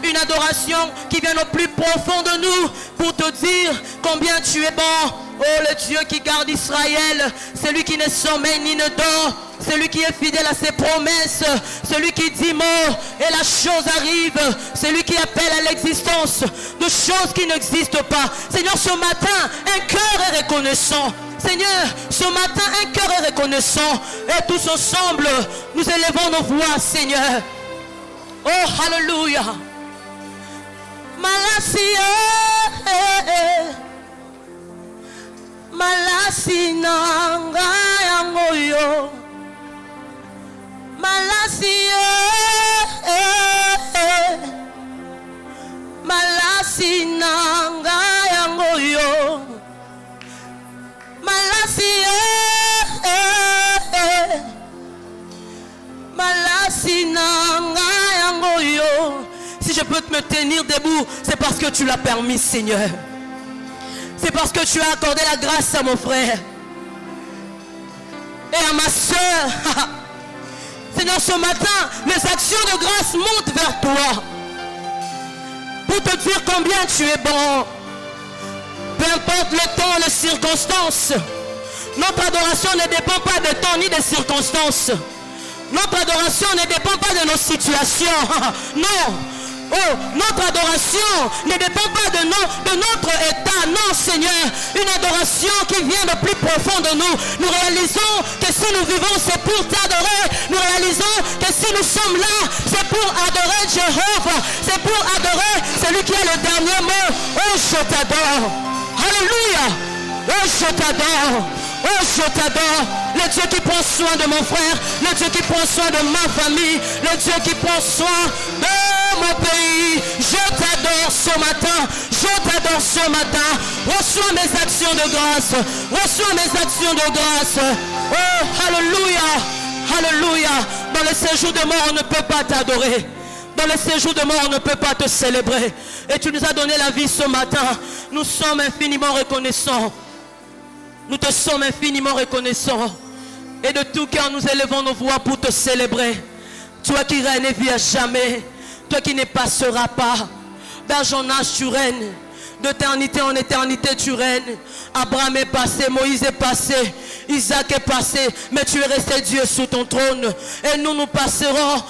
une adoration qui vient au plus profond de nous pour te dire combien tu es bon. Oh, le Dieu qui garde Israël, celui qui ne sommeille ni ne dort, celui qui est fidèle à ses promesses, celui qui dit mot et la chose arrive, celui qui appelle à l'existence de choses qui n'existent pas. Seigneur, ce matin, un cœur est reconnaissant. Seigneur, ce matin, un cœur est reconnaissant. Et tous ensemble, nous élevons nos voix, Seigneur. Oh, hallelujah. Malasia, Malasina ngayangoyo, Malasia, Malasina ngayangoyo, Malasia, Malasina ngayangoyo. Si je peux me tenir debout, c'est parce que tu l'as permis, Seigneur. C'est parce que tu as accordé la grâce à mon frère et à ma soeur. Seigneur, ce matin, mes actions de grâce montent vers toi pour te dire combien tu es bon. Peu importe le temps, les circonstances, notre adoration ne dépend pas de temps ni des circonstances. Notre adoration ne dépend pas de nos situations. Non. Oh, notre adoration ne dépend pas de notre état. Non, Seigneur. Une adoration qui vient de plus profond de nous. Nous réalisons que si nous vivons, c'est pour t'adorer. Nous réalisons que si nous sommes là, c'est pour adorer Jéhovah. C'est pour adorer celui qui a le dernier mot. Oh, je t'adore. Alléluia. Oh, je t'adore. Oh, je t'adore. Le Dieu qui prend soin de mon frère. Le Dieu qui prend soin de ma famille. Le Dieu qui prend soin de mon pays. Je t'adore ce matin. Je t'adore ce matin. Reçois mes actions de grâce. Reçois mes actions de grâce. Oh, alléluia. Alléluia. Dans le séjour de mort, on ne peut pas t'adorer. Dans le séjour de mort, on ne peut pas te célébrer. Et tu nous as donné la vie ce matin. Nous sommes infiniment reconnaissants. Nous te sommes infiniment reconnaissants. Et de tout cœur, nous élevons nos voix pour te célébrer. Toi qui règnes et vis à jamais. Toi qui ne passeras pas. D'âge en âge, tu règnes. D'éternité en éternité, tu règnes. Abraham est passé, Moïse est passé, Isaac est passé, mais tu es resté Dieu sous ton trône. Et nous passerons,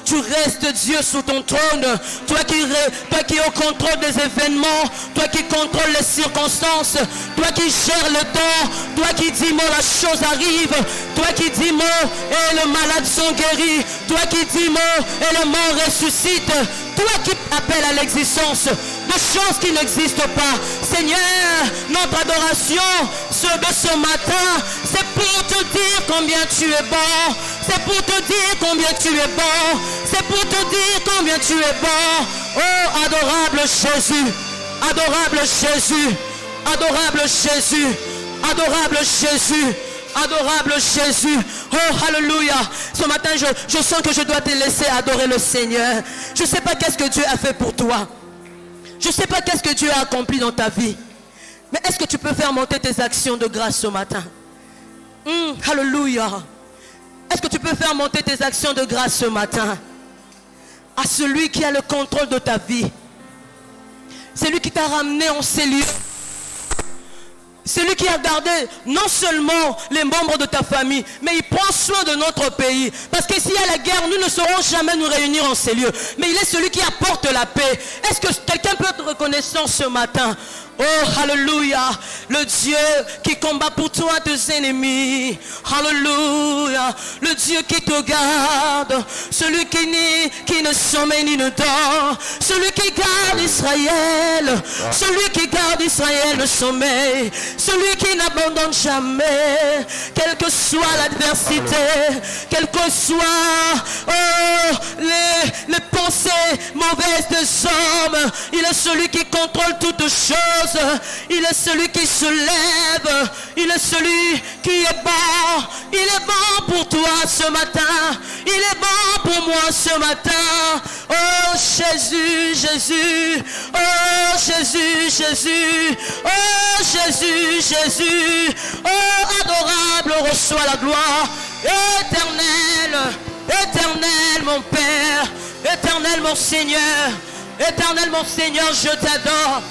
tu restes Dieu sous ton trône. Toi qui es au contrôle des événements, toi qui contrôles les circonstances, toi qui gères le temps, toi qui dis mot, la chose arrive, toi qui dis mot et les malades sont guéris, toi qui dis mot et les morts ressuscitent, toi qui appelles à l'existence de choses qui n'existent pas. Seigneur, notre adoration de ce matin, c'est pour te dire combien tu es bon. C'est pour te dire combien tu es bon. C'est pour te dire combien tu es bon. Oh, adorable Jésus. Adorable Jésus. Adorable Jésus. Adorable Jésus. Adorable Jésus. Oh, alléluia. Ce matin, je sens que je dois te laisser adorer le Seigneur. Je ne sais pas qu'est-ce que Dieu a fait pour toi. Je ne sais pas qu'est-ce que Dieu a accompli dans ta vie. Mais est-ce que tu peux faire monter tes actions de grâce ce matin? Alléluia. Est-ce que tu peux faire monter tes actions de grâce ce matin à celui qui a le contrôle de ta vie? Celui qui t'a ramené en ces lieux. Celui qui a gardé non seulement les membres de ta famille, mais il prend soin de notre pays. Parce que s'il y a la guerre, nous ne saurons jamais nous réunir en ces lieux. Mais il est celui qui apporte la paix. Est-ce que quelqu'un peut être reconnaissant ce matin? Oh, alléluia. Le Dieu qui combat pour toi tes ennemis. Alléluia. Le Dieu qui te garde. Celui qui ne sommeille ni ne dort. Celui qui garde Israël. Celui qui garde Israël le sommeil. Celui qui n'abandonne jamais. Quelle que soit l'adversité. Quelles que soient les pensées mauvaises des hommes. Il est celui qui contrôle toutes choses. Il est celui qui se lève. Il est celui qui est bon. Il est bon pour toi ce matin. Il est bon pour moi ce matin. Oh Jésus, Jésus. Oh Jésus, Jésus. Oh Jésus, Jésus. Oh adorable, reçois la gloire. Éternel, éternel mon Père. Éternel mon Seigneur, éternel mon Seigneur, je t'adore.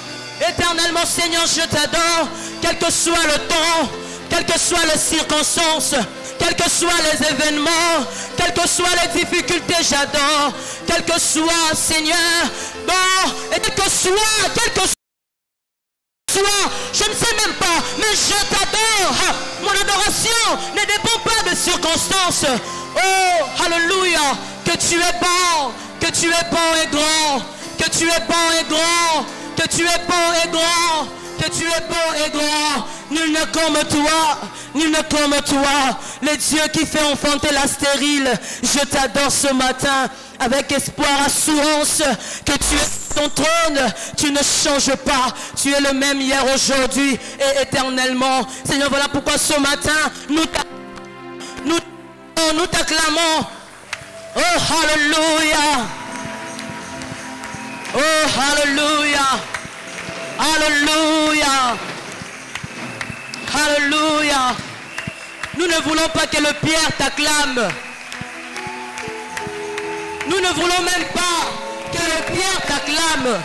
Éternel mon Seigneur, je t'adore. Quel que soit le temps, quelles que soient les circonstances, quels que soient les événements, quelles que soient les difficultés, j'adore. Quel que soit, Seigneur, bon, et quel que soit, je ne sais même pas, mais je t'adore. Mon adoration ne dépend pas des circonstances. Oh, alléluia, que tu es bon, que tu es bon et grand, que tu es bon et grand, que tu es bon et grand, que tu es bon et grand. Nul n'est comme toi, nul n'est comme toi, le Dieu qui fait enfanter la stérile. Je t'adore ce matin avec espoir, assurance que tu es ton trône, tu ne changes pas, tu es le même hier, aujourd'hui et éternellement. Seigneur, voilà pourquoi ce matin nous t'acclamons. Oh, alléluia. Oh, alléluia. Alléluia. Alléluia. Nous ne voulons pas que le Pierre t'acclame. Nous ne voulons même pas que le Pierre t'acclame.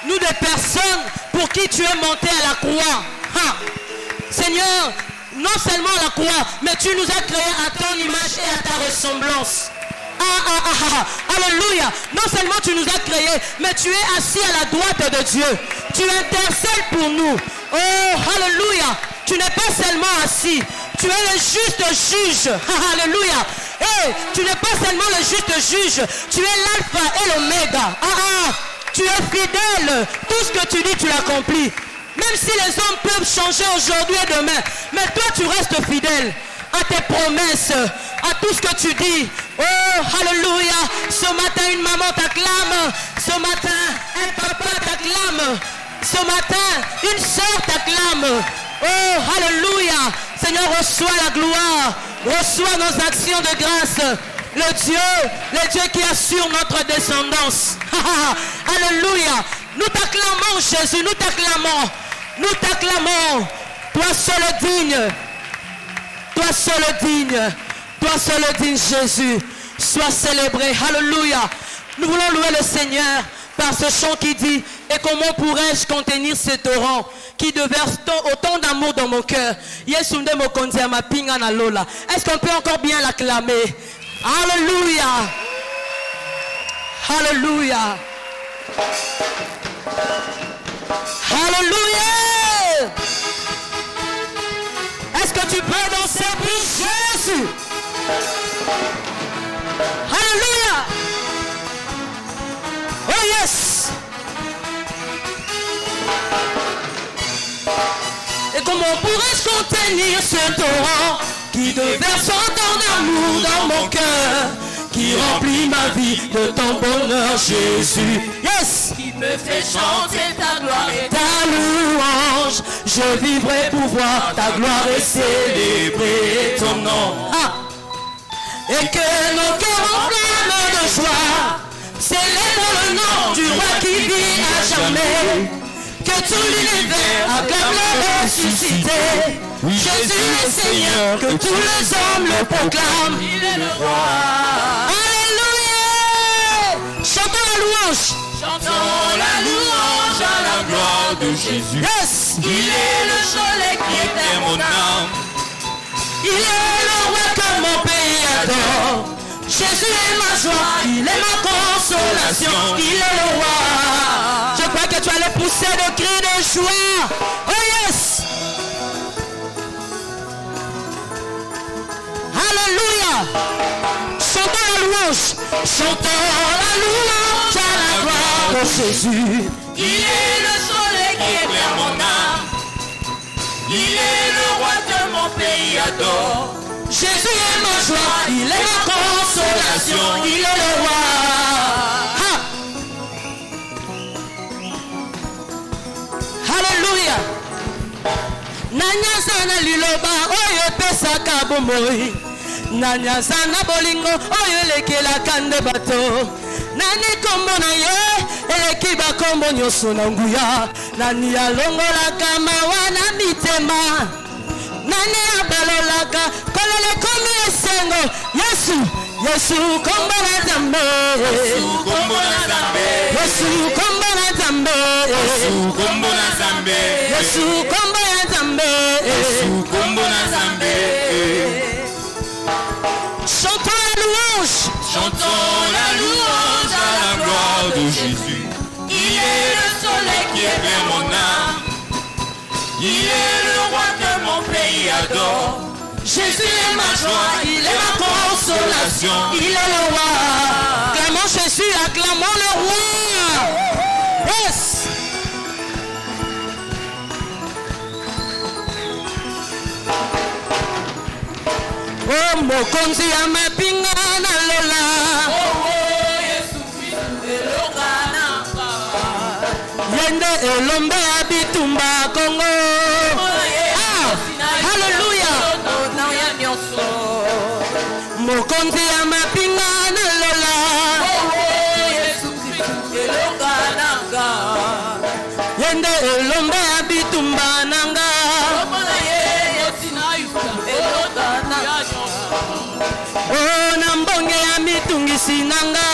Nous, des personnes pour qui tu es monté à la croix. Seigneur, non seulement à la croix, mais tu nous as créés à ton image et à ta ressemblance. Alléluia. Non seulement tu nous as créés, mais tu es assis à la droite de Dieu. Tu intercèdes pour nous. Oh, alléluia. Tu n'es pas seulement assis, tu es le juste juge. Alléluia. Hey, tu n'es pas seulement le juste juge, tu es l'alpha et l'oméga. Tu es fidèle. Tout ce que tu dis, tu l'accomplis. Même si les hommes peuvent changer aujourd'hui et demain, mais toi tu restes fidèle à tes promesses, à tout ce que tu dis. Oh, alléluia. Ce matin, une maman t'acclame. Ce matin, un papa t'acclame. Ce matin, une sœur t'acclame. Oh, alléluia. Seigneur, reçois la gloire. Reçois nos actions de grâce. Le Dieu qui assure notre descendance. Alléluia. Nous t'acclamons, Jésus. Nous t'acclamons. Nous t'acclamons. Toi seul digne. Toi seul digne. Toi seul digne, Jésus. Sois célébré. Alléluia. Nous voulons louer le Seigneur par ce chant qui dit: et comment pourrais-je contenir ce torrent qui déverse autant d'amour dans mon cœur? Est-ce qu'on peut encore bien l'acclamer? Alléluia. Alléluia. Alléluia. Est-ce que tu peux danser pour Jésus? Alléluia. Oh yes. Et comment pourrais-je contenir ce torrent qui déverse autant d'amour dans mon cœur, qui remplit ma vie de ton bonheur, Jésus? Yes. Qui me fait chanter ta gloire et ta louange. Je vivrai pour voir ta gloire et célébrer ton nom. Et que nos cœurs enflamment de joie célèbre le nom du roi qui vit à jamais. Que tout l'univers acclame le ressuscité. Oui, Jésus est Seigneur, que tous les hommes le proclament. Il est le roi. Alléluia. Chantons la louange. Chantons la louange à la gloire de Jésus. Yes. Il est le soleil qui éteint mon âme. Il est le roi que mon pays adore. Jésus est ma joie, il est ma consolation, il est le roi. Je crois que tu allais pousser de cris de joie. Oh yes. Alléluia. Chantons la louange. Chantons la louange à la gloire de Jésus. Il est le soleil qui éclaire mon âme. Il est le roi que mon pays adore. Jésus est ma joie, il est ma consolation, il est le roi. Alléluia. Nanyazana liloba oyo pesaka bomoi. Nanyazana bolingo oyo lekela kande bato. Nani kombo na ye eleki bakombo nyonso na nguya. Nani alongolaka mawa na mitema. Nani abalolaka kolele komi esengo. Yesu Yesu kombo na Nzambe. Yesu kombo na Nzambe. Yesu kombo na Nzambe. Yesu kombo na Nzambe. Yesu kombo na Nzambe. Yesu kombo na Nzambe. Chantons la louange. Chantons la louange à la gloire de Jésus. Il est le soleil qui éclaire mon âme. Il est le roi que mon pays adore. Jésus est ma joie, il est ma consolation, il est le roi. Acclamons Jésus, acclamons le roi. Yes. Oh, mokonzi ya mapinga na lola. Yende elombe ya bitumba Kongo. Hallelujah. Mokonzi ya mapinga na lola. Yende elombe ya bitumba nanga. Oh, na mbonge ya mitungisi nanga.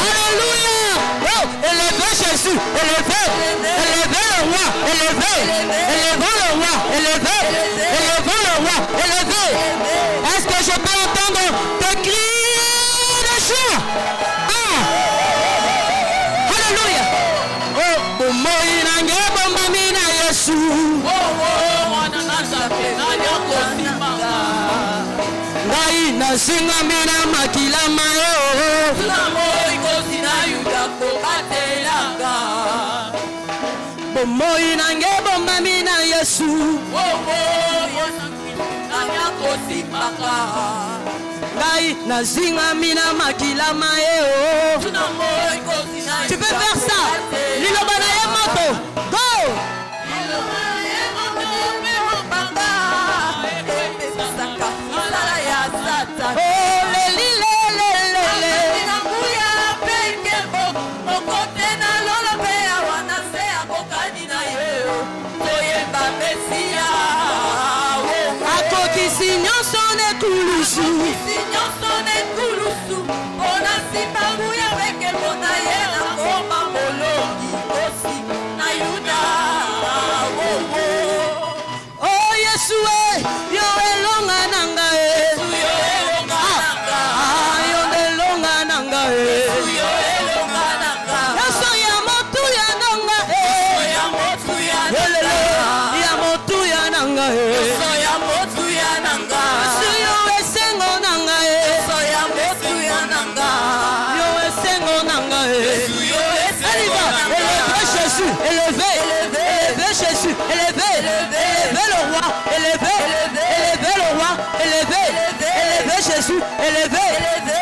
Alléluia. Oh, élevez Jésus, élevez le roi, élevez le roi, élevez le roi, élevez. Est-ce que je peux entendre des cris de joie? Alléluia. Oh, moïnange bombamina Yesu. Ngai na singa mina makila mayo. Bomoi nange bomba mina Yesu. Ngai na singa mina makila mayo. Tu peux faire ça. Liloba na ye moto. Go.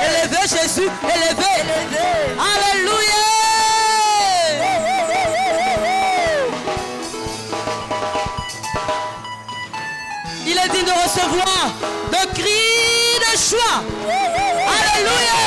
Élevez Jésus, élevez. Alléluia. Il est digne de recevoir de cris de joie. Alléluia.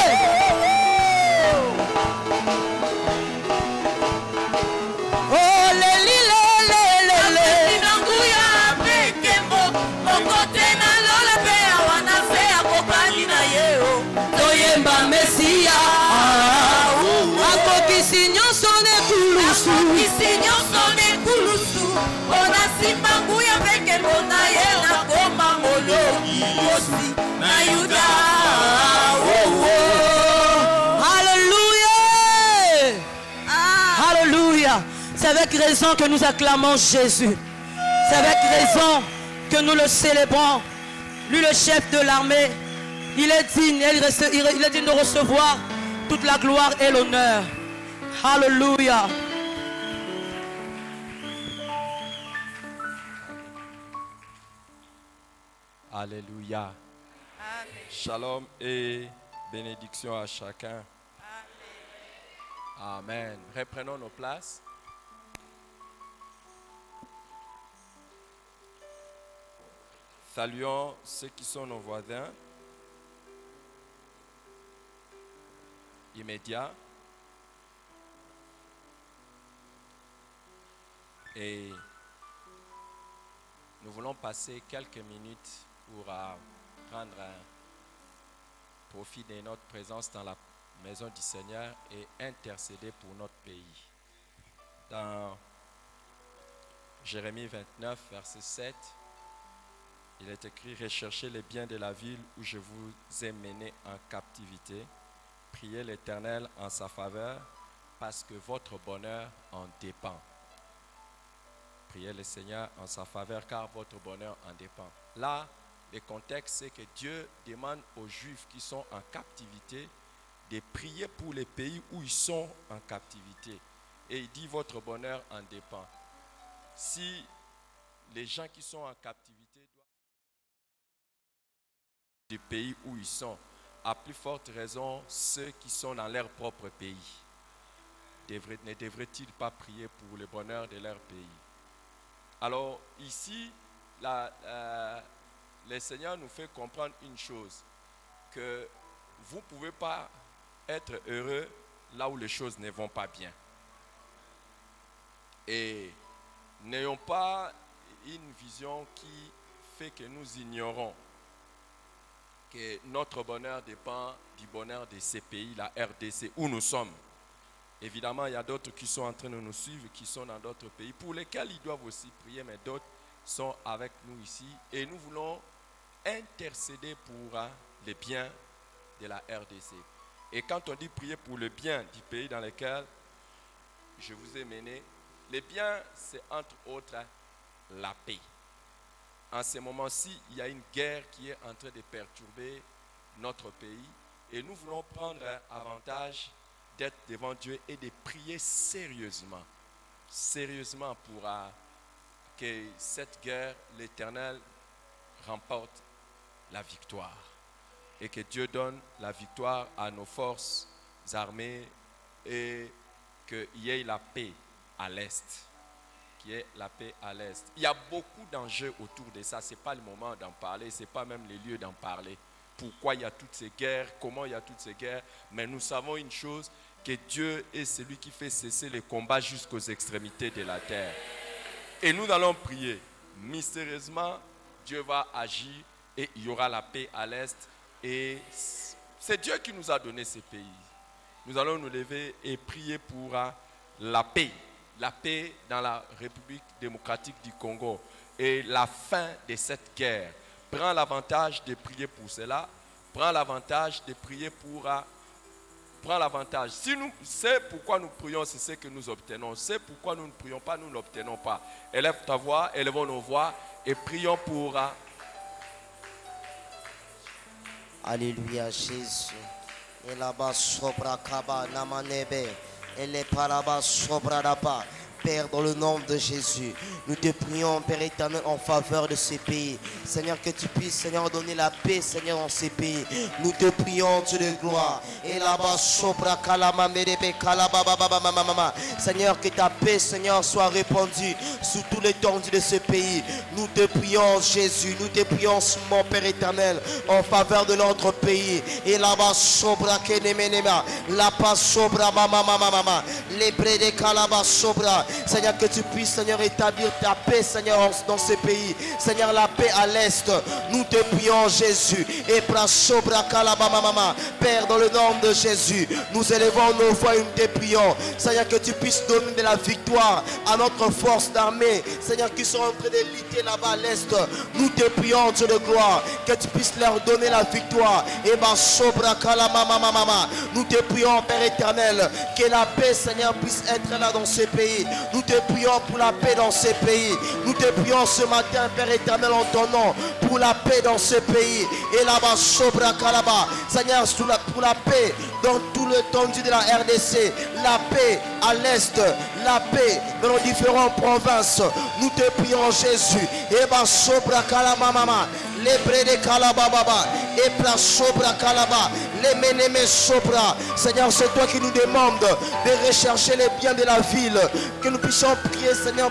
raison que nous acclamons Jésus. C'est avec raison que nous le célébrons. Lui, le chef de l'armée, il est digne de recevoir toute la gloire et l'honneur. Alléluia. Alléluia. Shalom et bénédiction à chacun. Amen. Reprenons nos places. Saluons ceux qui sont nos voisins immédiats. Et nous voulons passer quelques minutes pour prendre profit de notre présence dans la maison du Seigneur et intercéder pour notre pays. Dans Jérémie 29, verset 7, il est écrit: recherchez les biens de la ville où je vous ai mené en captivité. Priez l'Éternel en sa faveur, parce que votre bonheur en dépend. Priez le Seigneur en sa faveur, car votre bonheur en dépend. Là, le contexte, c'est que Dieu demande aux Juifs qui sont en captivité de prier pour les pays où ils sont en captivité. Et il dit: votre bonheur en dépend. Si les gens qui sont en captivité doivent du pays où ils sont, à plus forte raison ceux qui sont dans leur propre pays, ne devraient-ils pas prier pour le bonheur de leur pays? Alors ici, le Seigneur nous fait comprendre une chose, que vous ne pouvez pas être heureux là où les choses ne vont pas bien. Et n'ayons pas une vision qui fait que nous ignorons que notre bonheur dépend du bonheur de ces pays, la RDC, où nous sommes. Évidemment, il y a d'autres qui sont en train de nous suivre, qui sont dans d'autres pays, pour lesquels ils doivent aussi prier, mais d'autres sont avec nous ici. Et nous voulons intercéder pour les biens de la RDC. Et quand on dit prier pour le bien du pays dans lequel je vous ai mené, les biens, c'est entre autres la paix. En ce moment-ci, il y a une guerre qui est en train de perturber notre pays. Et nous voulons prendre avantage d'être devant Dieu et de prier sérieusement pour que cette guerre, l'Éternel remporte la victoire. Et que Dieu donne la victoire à nos forces armées et qu'il y ait la paix à l'Est. Qu'il y ait la paix à l'Est. Il y a beaucoup d'enjeux autour de ça. Ce n'est pas le moment d'en parler, ce n'est pas même le lieu d'en parler. Pourquoi il y a toutes ces guerres, comment il y a toutes ces guerres. Mais nous savons une chose, que Dieu est celui qui fait cesser les combats jusqu'aux extrémités de la terre. Et nous allons prier. Mystérieusement, Dieu va agir et il y aura la paix à l'Est. Et c'est Dieu qui nous a donné ces pays. Nous allons nous lever et prier pour la paix dans la République démocratique du Congo et la fin de cette guerre. Prends l'avantage de prier pour cela. Prends l'avantage de prier pour... Prends l'avantage. Si nous, c'est pourquoi nous prions, c'est ce que nous obtenons. C'est pourquoi nous ne prions pas, nous ne l'obtenons pas. Élève ta voix, élevons nos voix et prions pour... Alléluia, Jésus. Et là-bas, sobra kaba namanebe. Et les parabas sobra là-bas. Père, dans le nom de Jésus, nous te prions, Père éternel, en faveur de ces pays. Seigneur, que tu puisses, Seigneur, donner la paix, Seigneur, dans ces pays. Nous te prions, Dieu de gloire. Et là-bas, sobra kalama merebe kalaba baba mama. Seigneur, que ta paix, Seigneur, soit répandue sur tout l'étendue de ce pays. Nous te prions, Jésus. Nous te prions, mon Père éternel, en faveur de notre pays. Et là-bas, sobra kenemenema. Là-bas, sobra mama. Les brés de kalaba sobra. Seigneur, que tu puisses, Seigneur, établir ta paix, Seigneur, dans ce pays. Seigneur, la paix à l'Est. Nous te prions, Jésus. Et Père, dans le nom de Jésus, nous élevons nos voix et nous te prions. Seigneur, que tu puisses donner de la victoire à notre force d'armée. Seigneur, qui sont en train de lutter là-bas à l'Est. Nous te prions, Dieu de gloire, que tu puisses leur donner la victoire. Et nous te prions, Père éternel, que la paix, Seigneur, puisse être là dans ce pays. Nous te prions pour la paix dans ces pays. Nous te prions ce matin, Père éternel, en ton nom, pour la paix dans ce pays. Et là-bas, Sobra Kalaba. Seigneur, pour la paix dans tout le tendu de la RDC. La paix à l'est, la paix dans nos différentes provinces. Nous te prions, Jésus. Et bah, Sobra Kalaba, Mama. Les Brede Kalaba, Baba. Et Pla Sobra Kalaba. Les Ménémé Sobra. Seigneur, c'est toi qui nous demandes de rechercher les biens de la ville. Que nous puissions prier, Seigneur,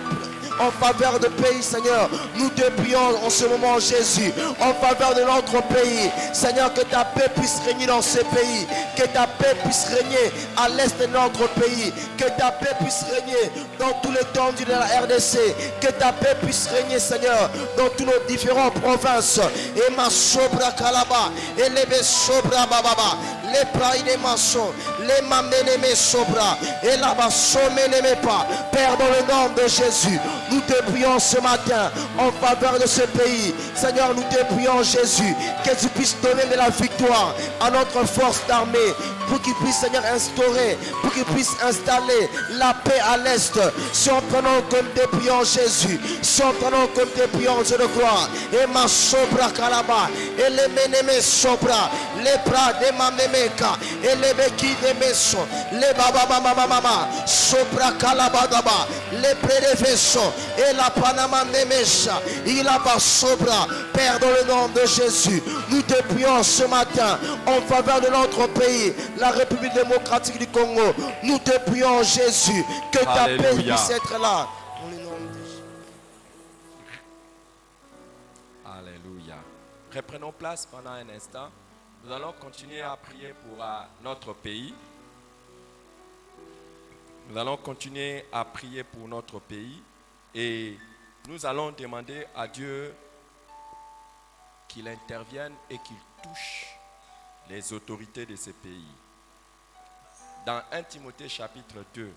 en faveur de pays, Seigneur. Nous te prions en ce moment, Jésus, en faveur de notre pays. Seigneur, que ta paix puisse régner dans ce pays. Que ta paix puisse régner à l'est de notre pays. Que ta paix puisse régner dans tout l'étendue de la RDC. Que ta paix puisse régner, Seigneur, dans toutes nos différentes provinces. Et ma sobra kalaba, et les sobra bababa, les praïdes maçons, les mameneme sobra, et là-bas sommeneme pas. Père, dans le nom de Jésus, nous te prions ce matin en faveur de ce pays. Seigneur, nous te prions, Jésus, que tu puisses donner de la victoire à notre force d'armée, pour qu'il puisse, Seigneur, instaurer, pour qu'il puisse installer la paix à l'est. Si on prenant comme des prions, Jésus, si on prenant comme des prions, Dieu de gloire, et ma sobra kalaba, et les ménémé sobra, les bras de ma méméka, et les béquilles de maison, les baba mama mama, sobra kalaba daba, les près des vaisseaux, et la Panama Mémécha, il a pas sobra. Père, dans le nom de Jésus, nous te prions ce matin en faveur de notre pays, la République démocratique du Congo. Nous te prions, Jésus, que ta paix puisse être là. Dans le nom de Jésus. Alléluia. Reprenons place pendant un instant. Nous allons continuer à prier pour notre pays. Nous allons continuer à prier pour notre pays et nous allons demander à Dieu qu'il intervienne et qu'il touche les autorités de ces pays. Dans 1 Timothée chapitre 2,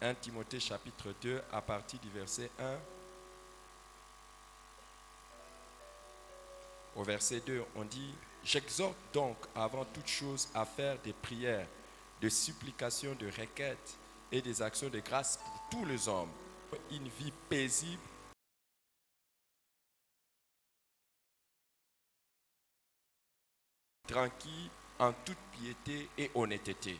1 Timothée chapitre 2 à partir du verset 1 au verset 2, on dit: j'exhorte donc avant toute chose à faire des prières, de supplications, de requêtes et des actions de grâce pour tous les hommes, une vie paisible, tranquille, en toute piété et honnêteté.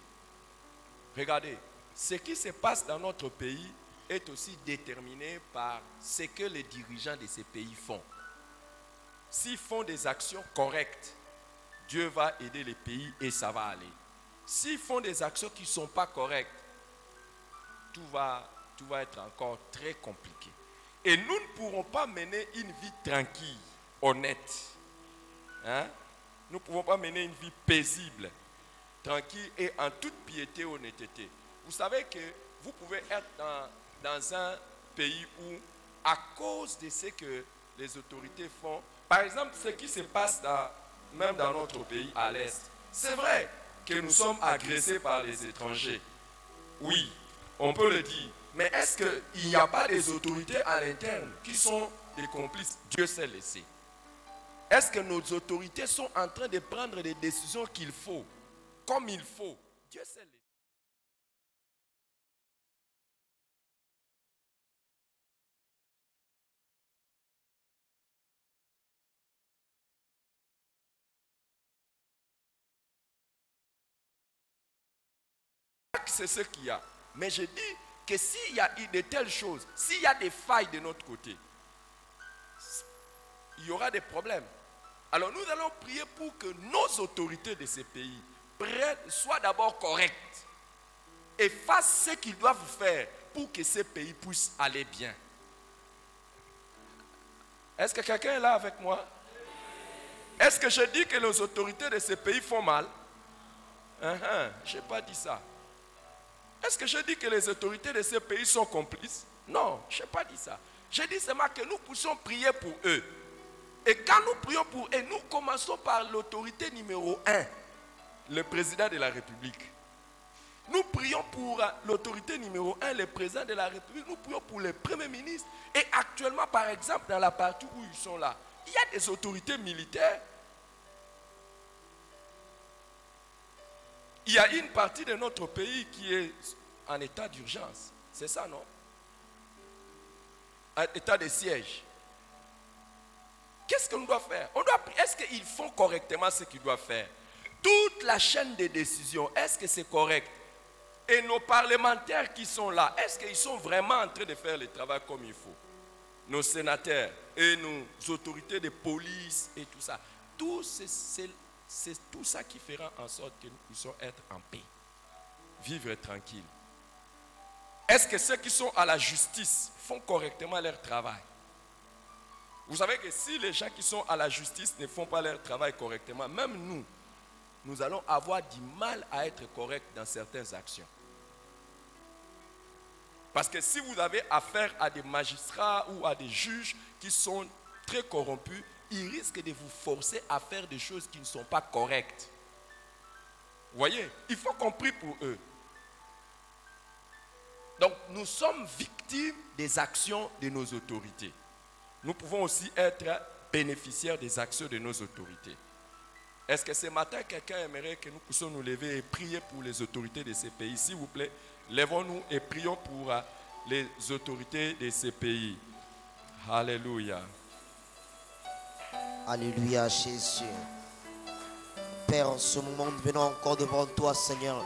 Regardez, ce qui se passe dans notre pays est aussi déterminé par ce que les dirigeants de ces pays font. S'ils font des actions correctes, Dieu va aider les pays et ça va aller. S'ils font des actions qui ne sont pas correctes, tout va être encore très compliqué. Et nous ne pourrons pas mener une vie tranquille, honnête. Hein? Nous ne pouvons pas mener une vie paisible, tranquille et en toute piété et honnêteté. Vous savez que vous pouvez être dans un pays où, à cause de ce que les autorités font, par exemple, ce qui se passe même dans notre pays à l'Est, c'est vrai que nous sommes agressés par les étrangers. Oui, on peut le dire. Mais est-ce qu'il n'y a pas des autorités à l'interne qui sont des complices? Dieu sait laisser. Est-ce que nos autorités sont en train de prendre des décisions qu'il faut, comme il faut? Dieu sait laisser. C'est ce qu'il y a. Mais je dis que s'il y a de telles choses, s'il y a des failles de notre côté, il y aura des problèmes. Alors nous allons prier pour que nos autorités de ces pays soient d'abord correctes et fassent ce qu'ils doivent faire pour que ces pays puissent aller bien. Est-ce que quelqu'un est là avec moi? Est-ce que je dis que les autorités de ces pays font mal? Je n'ai pas dit ça. Est-ce que je dis que les autorités de ces pays sont complices? Non, je n'ai pas dit ça. Je dis seulement que nous puissions prier pour eux. Et quand nous prions pour eux, nous commençons par l'autorité numéro 1, le président de la République. Nous prions pour l'autorité numéro 1, le président de la République. Nous prions pour le premier ministre. Et actuellement, par exemple, dans la partie où ils sont là, il y a des autorités militaires. Il y a une partie de notre pays qui est en état d'urgence. C'est ça, non? un état de siège. Qu'est-ce qu'on doit faire? Est-ce qu'ils font correctement ce qu'ils doivent faire? Toute la chaîne de décision, est-ce que c'est correct? Et nos parlementaires qui sont là, est-ce qu'ils sont vraiment en train de faire le travail comme il faut? Nos sénateurs et nos autorités de police et tout ça. C'est tout ça qui fera en sorte que nous puissions être en paix. Vivre tranquille. Est-ce que ceux qui sont à la justice font correctement leur travail? Vous savez que si les gens qui sont à la justice ne font pas leur travail correctement, même nous allons avoir du mal à être corrects dans certaines actions. Parce que si vous avez affaire à des magistrats ou à des juges qui sont très corrompus, ils risquent de vous forcer à faire des choses qui ne sont pas correctes. Vous voyez, il faut qu'on prie pour eux. Donc, nous sommes victimes des actions de nos autorités. Nous pouvons aussi être bénéficiaires des actions de nos autorités. Est-ce que ce matin, quelqu'un aimerait que nous puissions nous lever et prier pour les autorités de ces pays? S'il vous plaît, lèvons-nous et prions pour les autorités de ces pays. Alléluia. Alléluia, Jésus. Père, en ce moment, nous venons encore devant toi, Seigneur,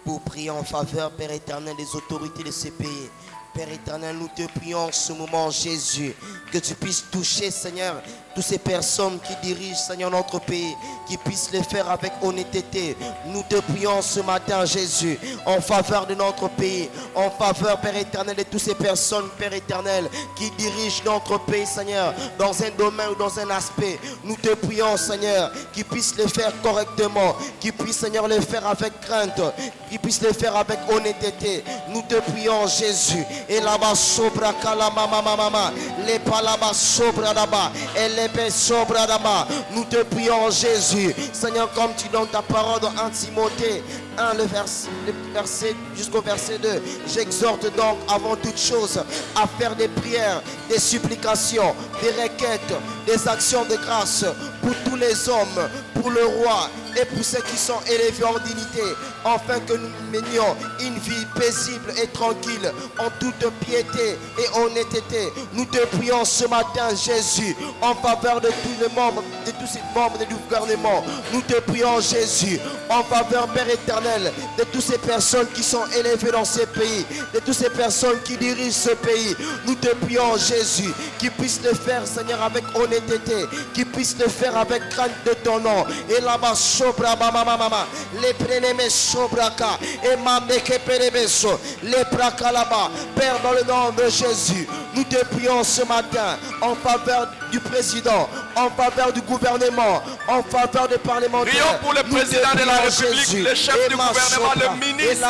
pour prier en faveur, Père éternel, des autorités de ces pays. Père éternel, nous te prions en ce moment, Jésus, que tu puisses toucher, Seigneur, toutes ces personnes qui dirigent, Seigneur, notre pays, qui puissent le faire avec honnêteté. Nous te prions ce matin, Jésus, en faveur de notre pays, en faveur, Père éternel, de toutes ces personnes, Père éternel, qui dirigent notre pays, Seigneur, dans un domaine ou dans un aspect. Nous te prions, Seigneur, qu'ils puissent le faire correctement, qu'ils puissent, Seigneur, le faire avec crainte, qu'ils puissent le faire avec honnêteté. Nous te prions, Jésus. Et là-bas, sobra kalama mama, les palabas sobra là-bas, et les paix sobra là-bas. Nous te prions, Jésus, Seigneur, comme tu donnes ta parole dans 1 Timothée 1, le verset jusqu'au verset 2. J'exhorte donc avant toute chose à faire des prières, des supplications, des requêtes, des actions de grâce pour tous les hommes, pour le roi et pour ceux qui sont élevés en dignité, afin que nous menions une vie paisible et tranquille en toute piété et honnêteté. Nous te prions ce matin, Jésus, en faveur de tous les membres, de tous ces membres du gouvernement. Nous te prions, Jésus, en faveur, Père éternel, de toutes ces personnes qui sont élevées dans ces pays, de toutes ces personnes qui dirigent ce pays. Nous te prions, Jésus, qu'ils puissent le faire, Seigneur, avec honnêteté, qu'ils puissent le faire avec crainte de ton nom. Et là-bas, sobra mama, les prénémés sobraka, et mameke perebeso, les praka là-bas. Père, dans le nom de Jésus, nous te prions ce matin en faveur du président, en faveur du gouvernement, en faveur des parlementaires. Prions pour le président de la République, Jésus, le chef du gouvernement, le ministre.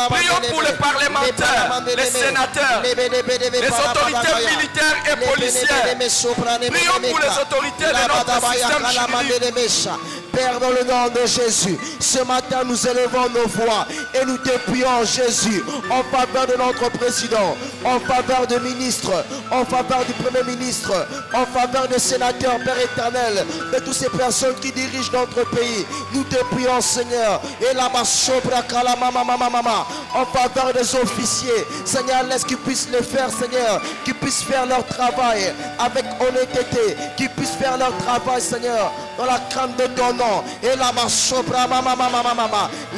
Prions pour les parlementaires, les sénateurs, les autorités militaires et policières. Prions pour les autorités de notre système juridique. Père, dans le nom de Jésus, ce matin nous élevons nos voix et nous te prions, Jésus, en faveur de notre président, en faveur de ministres, en faveur du premier ministre, en faveur des sénateurs, Père éternel, de toutes ces personnes qui dirigent notre pays. Nous te prions, Seigneur, et là-bas, en faveur des officiers, Seigneur, laisse qu'ils puissent le faire, Seigneur, qu'ils puissent faire leur travail avec honnêteté, qu'ils puissent faire leur travail, Seigneur, dans la crainte de ton nom. Et là-bas, sobra mama,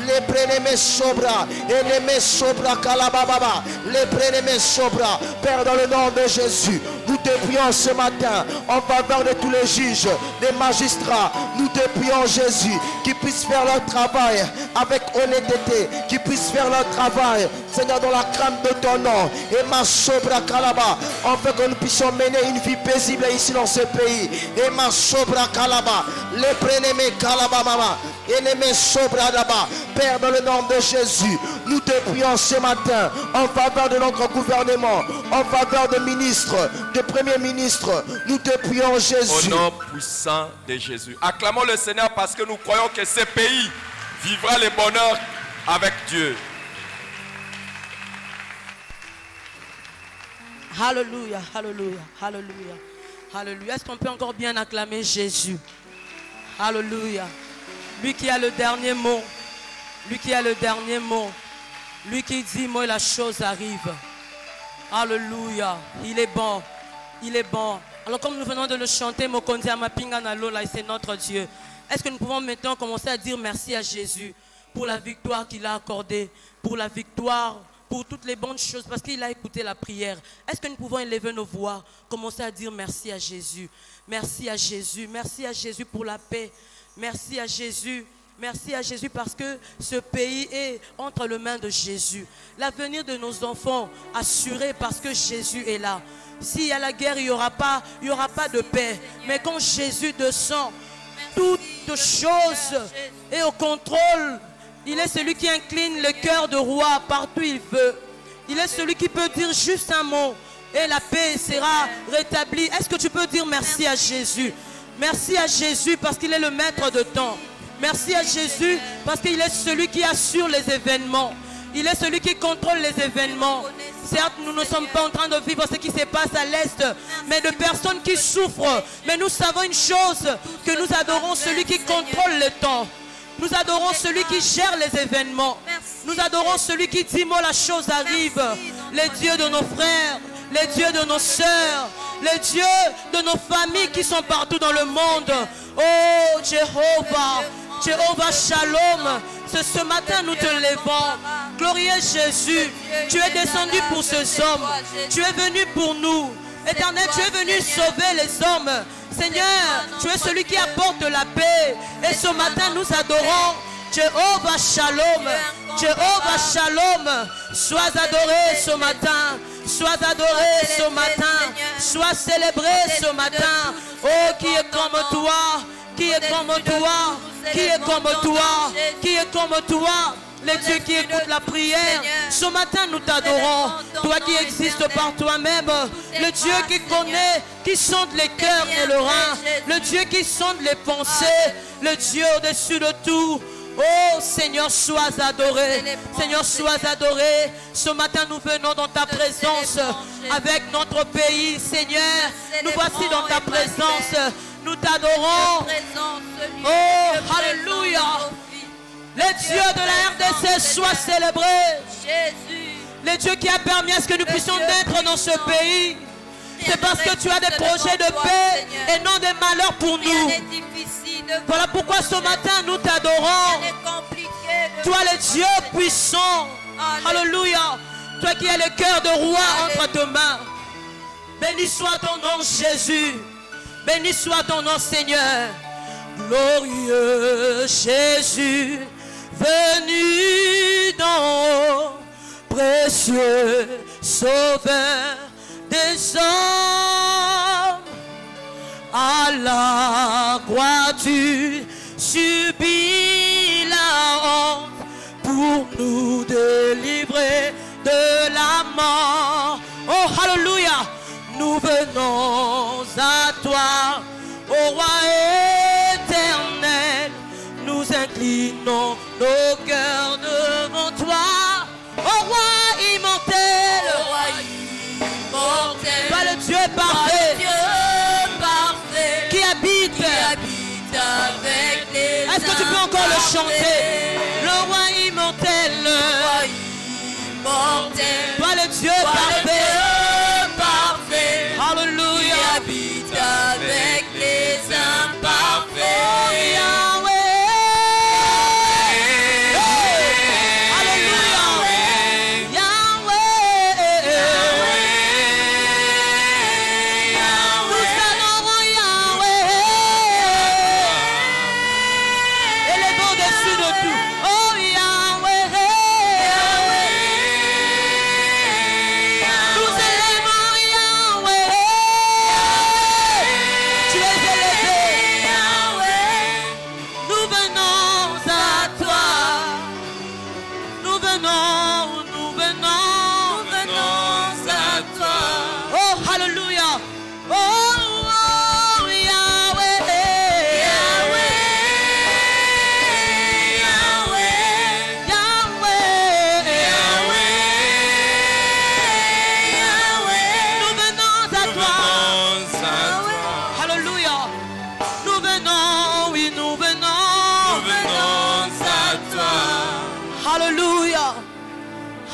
les prénémés sobra, et les mets sobra kalababa, les prénémés sobra. Père, dans le nom de Jésus, nous te prions ce matin en faveur de tous les juges, des magistrats. Nous te prions, Jésus, qu'ils puissent faire leur travail avec honnêteté, qu'ils puissent faire leur travail, Seigneur, dans la crainte de ton nom. Et ma sobra kalaba, afin que nous puissions mener une vie paisible ici dans ce pays. Et ma sobra kalaba, les prénémés kalaba mama, et les mets sobra là-bas. Père, dans le nom de Jésus, nous te prions ce matin en faveur de notre gouvernement, en faveur de ministres, de premiers ministres. Nous te prions, Jésus. Au nom puissant de Jésus. Acclamons le Seigneur parce que nous croyons que ce pays vivra le bonheur avec Dieu. Alléluia, alléluia, alléluia, alléluia. Est-ce qu'on peut encore bien acclamer Jésus? Alléluia. Lui qui a le dernier mot. Lui qui a le dernier mot. Lui qui dit, moi la chose arrive. Alléluia. Il est bon. Il est bon. Alors comme nous venons de le chanter, Mokonzi Amapinga Nalola, c'est notre Dieu. Est-ce que nous pouvons maintenant commencer à dire merci à Jésus pour la victoire qu'il a accordée, pour la victoire, pour toutes les bonnes choses, parce qu'il a écouté la prière. Est-ce que nous pouvons élever nos voix, commencer à dire merci à Jésus. Merci à Jésus. Merci à Jésus pour la paix. Merci à Jésus. Merci à Jésus parce que ce pays est entre les mains de Jésus. L'avenir de nos enfants assuré parce que Jésus est là. S'il y a la guerre, il n'y aura pas de paix. Mais quand Jésus descend, toute chose est au contrôle. Il est celui qui incline le cœur de roi partout où il veut. Il est celui qui peut dire juste un mot et la paix sera rétablie. Est-ce que tu peux dire merci à Jésus? Merci à Jésus parce qu'il est le maître de temps. Merci à Jésus parce qu'il est celui qui assure les événements. Il est celui qui contrôle les événements. Certes, nous ne sommes pas en train de vivre ce qui se passe à l'Est, mais de personnes qui souffrent. Mais nous savons une chose, que nous adorons celui qui contrôle le temps. Nous adorons celui qui gère les événements. Nous adorons celui qui dit moi la chose arrive. Les dieux de nos frères, les dieux de nos sœurs, les dieux de nos familles qui sont partout dans le monde. Oh Jéhovah, Jéhovah Shalom. Ce matin nous te levons. Glorieux Jésus, tu es descendu pour ces hommes. Tu es venu pour nous. Éternel, tu es venu sauver les hommes. Seigneur, tu es celui qui apporte la paix. Et ce matin, nous adorons Jéhovah Shalom. Jéhovah Shalom. Sois adoré ce matin. Sois adoré ce matin. Sois célébré ce matin. Oh, qui est comme toi? Qui est comme toi? Qui est comme toi? Qui est comme toi? Les dieux qui écoutent la prière. Ce matin nous t'adorons. Toi qui existes par toi-même. Le Dieu qui connaît, qui sonde les cœurs et le rein. Le Dieu qui sonde les pensées. Le Dieu au-dessus de tout. Oh Seigneur, sois adoré. Seigneur, sois adoré. Ce matin nous venons dans ta présence avec notre pays. Seigneur, nous voici dans ta présence. Nous t'adorons. Oh, alléluia. Les dieux de la RDC soient célébrés. Les dieux qui a permis à ce que nous puissions naître dans ce pays. C'est parce que tu as des projets de paix et non de malheur pour nous. Voilà pourquoi ce matin nous t'adorons. Toi le Dieu puissant. Alléluia. Toi qui as le cœur de roi entre tes mains. Béni soit ton nom Jésus. Béni soit ton nom Seigneur. Glorieux Jésus, venu dans précieux sauveur des hommes. À la croix tu subis la honte pour nous délivrer de la mort. Oh alléluia, nous venons à toi, ô roi éternel, nous inclinons nos cœurs devant toi, ô roi immortel, pas le Dieu parfait, qui habite avec les. Est-ce que tu peux encore le chanter? Le roi immortel, toi le Dieu parfait, alléluia, qui habite avec les imparfaits. Oh, Yahweh.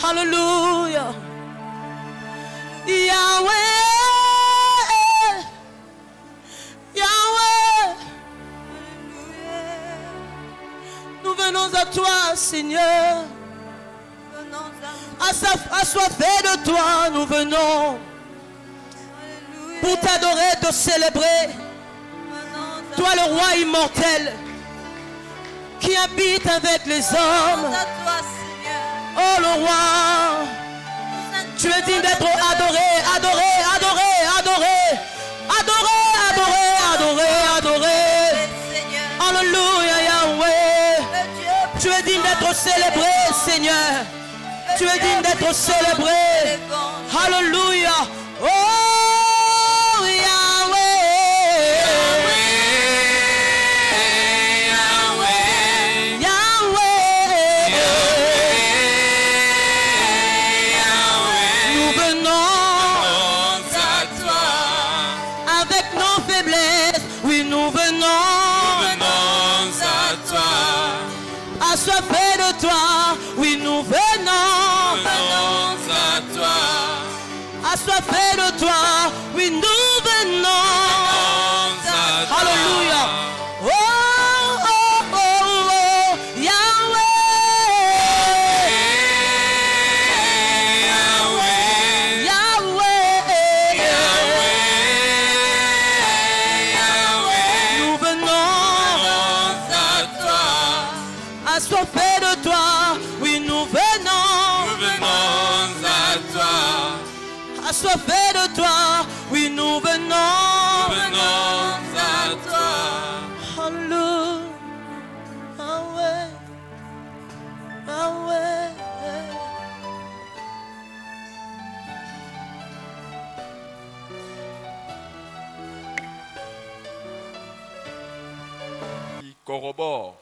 Alléluia. Yahweh, Yahweh, nous venons à toi, Seigneur. Assoiffés de toi, nous venons pour t'adorer, te célébrer. Toi, le roi immortel, qui habite avec les hommes. Oh, le roi, tu es digne d'être adoré, adoré, adoré, adoré, adoré, adoré, adoré, adoré. Alléluia, Yahweh. Tu es digne d'être célébré, Seigneur. Tu es digne d'être célébré. Alléluia. Oh, Yahweh. Nous venons à toi. Avec nos faiblesses, oui, nous venons à toi. Assoiffés de toi, oui, nous venons à toi. Assoiffés de toi, oui, nous venons à toi. Alléluia. Oh, oh, oh, oh, Yahweh. Yahweh. Nous venons à toi. Assoiffés de toi, oui, nous venons à toi. Assoiffés de toi, oui, nous venons à toi. Alléluia. Yahweh. Yahweh. Qui corrobore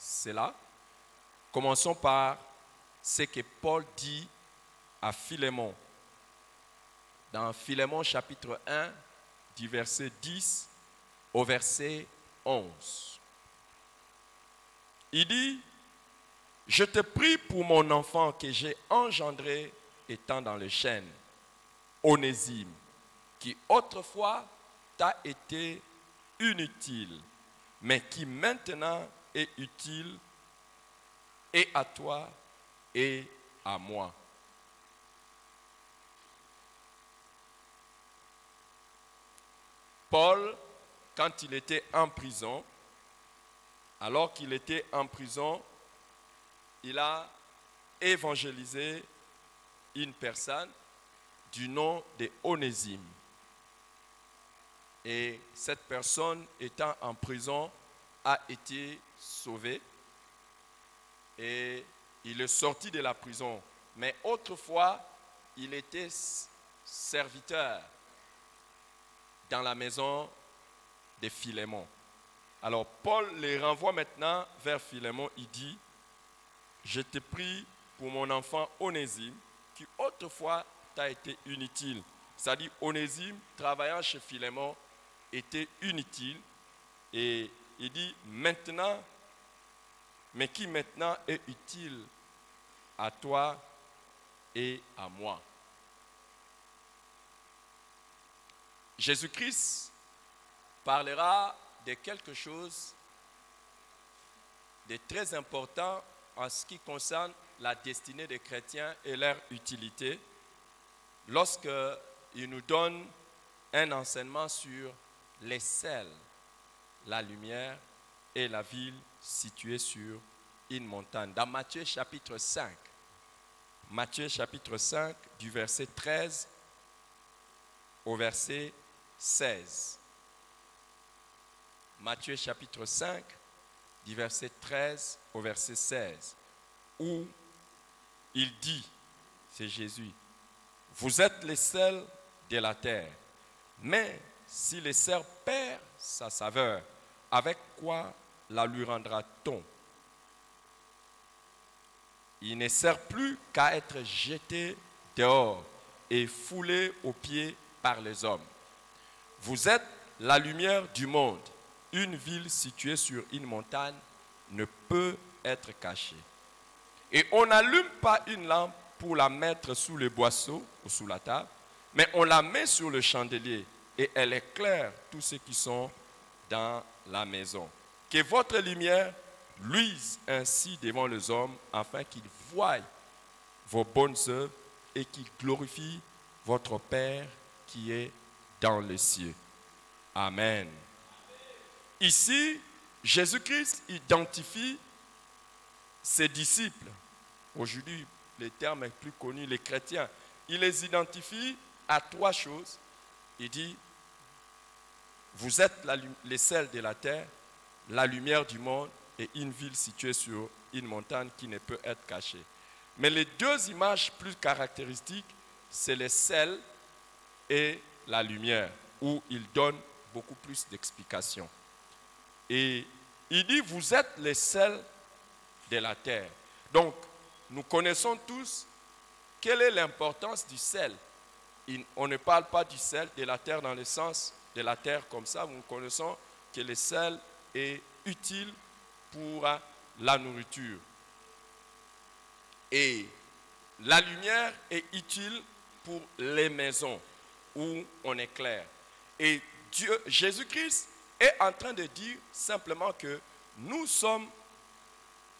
cela, commençons par ce que Paul dit à Philémon. Dans Philémon chapitre 1, du verset 10 au verset 11. Il dit, « Je te prie pour mon enfant que j'ai engendré étant dans les chaînes, Onésime, qui autrefois t'a été inutile, mais qui maintenant est utile et à toi et à moi. » Paul, quand il était en prison, alors qu'il était en prison, il a évangélisé une personne du nom de Onésime. Et cette personne, étant en prison, a été sauvée et il est sorti de la prison. Mais autrefois, il était serviteur dans la maison de Philémon. Alors Paul les renvoie maintenant vers Philémon. Il dit, « Je te prie pour mon enfant Onésime, qui autrefois t'a été inutile. » C'est-à-dire Onésime, travaillant chez Philémon, était inutile. Et il dit, maintenant, mais qui maintenant est utile à toi et à moi. Jésus-Christ parlera de quelque chose de très important en ce qui concerne la destinée des chrétiens et leur utilité lorsqu'il nous donne un enseignement sur les sels, la lumière et la ville située sur une montagne. Dans Matthieu chapitre 5, Matthieu chapitre 5 du verset 13 au verset 16. Matthieu chapitre 5 du verset 13 au verset 16, où il dit, c'est Jésus, « Vous êtes les sels de la terre, mais si le sel perd sa saveur, avec quoi la lui rendra-t-on? Il ne sert plus qu'à être jeté dehors et foulé aux pieds par les hommes. Vous êtes la lumière du monde. Une ville située sur une montagne ne peut être cachée. Et on n'allume pas une lampe pour la mettre sous le boisseau ou sous la table, mais on la met sur le chandelier et elle éclaire tous ceux qui sont dans la maison. Que votre lumière luise ainsi devant les hommes, afin qu'ils voient vos bonnes œuvres et qu'ils glorifient votre Père qui est dans les cieux. Amen. Ici, Jésus-Christ identifie ses disciples. Aujourd'hui, le terme est plus connu, les chrétiens. Il les identifie à trois choses. Il dit, vous êtes les sels de la terre, la lumière du monde et une ville située sur une montagne qui ne peut être cachée. Mais les deux images plus caractéristiques, c'est le sel et la lumière, où il donne beaucoup plus d'explications. Et il dit, vous êtes les sels de la terre. Donc, nous connaissons tous quelle est l'importance du sel. On ne parle pas du sel de la terre dans le sens de la terre comme ça. Nous connaissons que le sel est utile pour la nourriture. Et la lumière est utile pour les maisons où on éclaire. Et Jésus-Christ est en train de dire simplement que nous sommes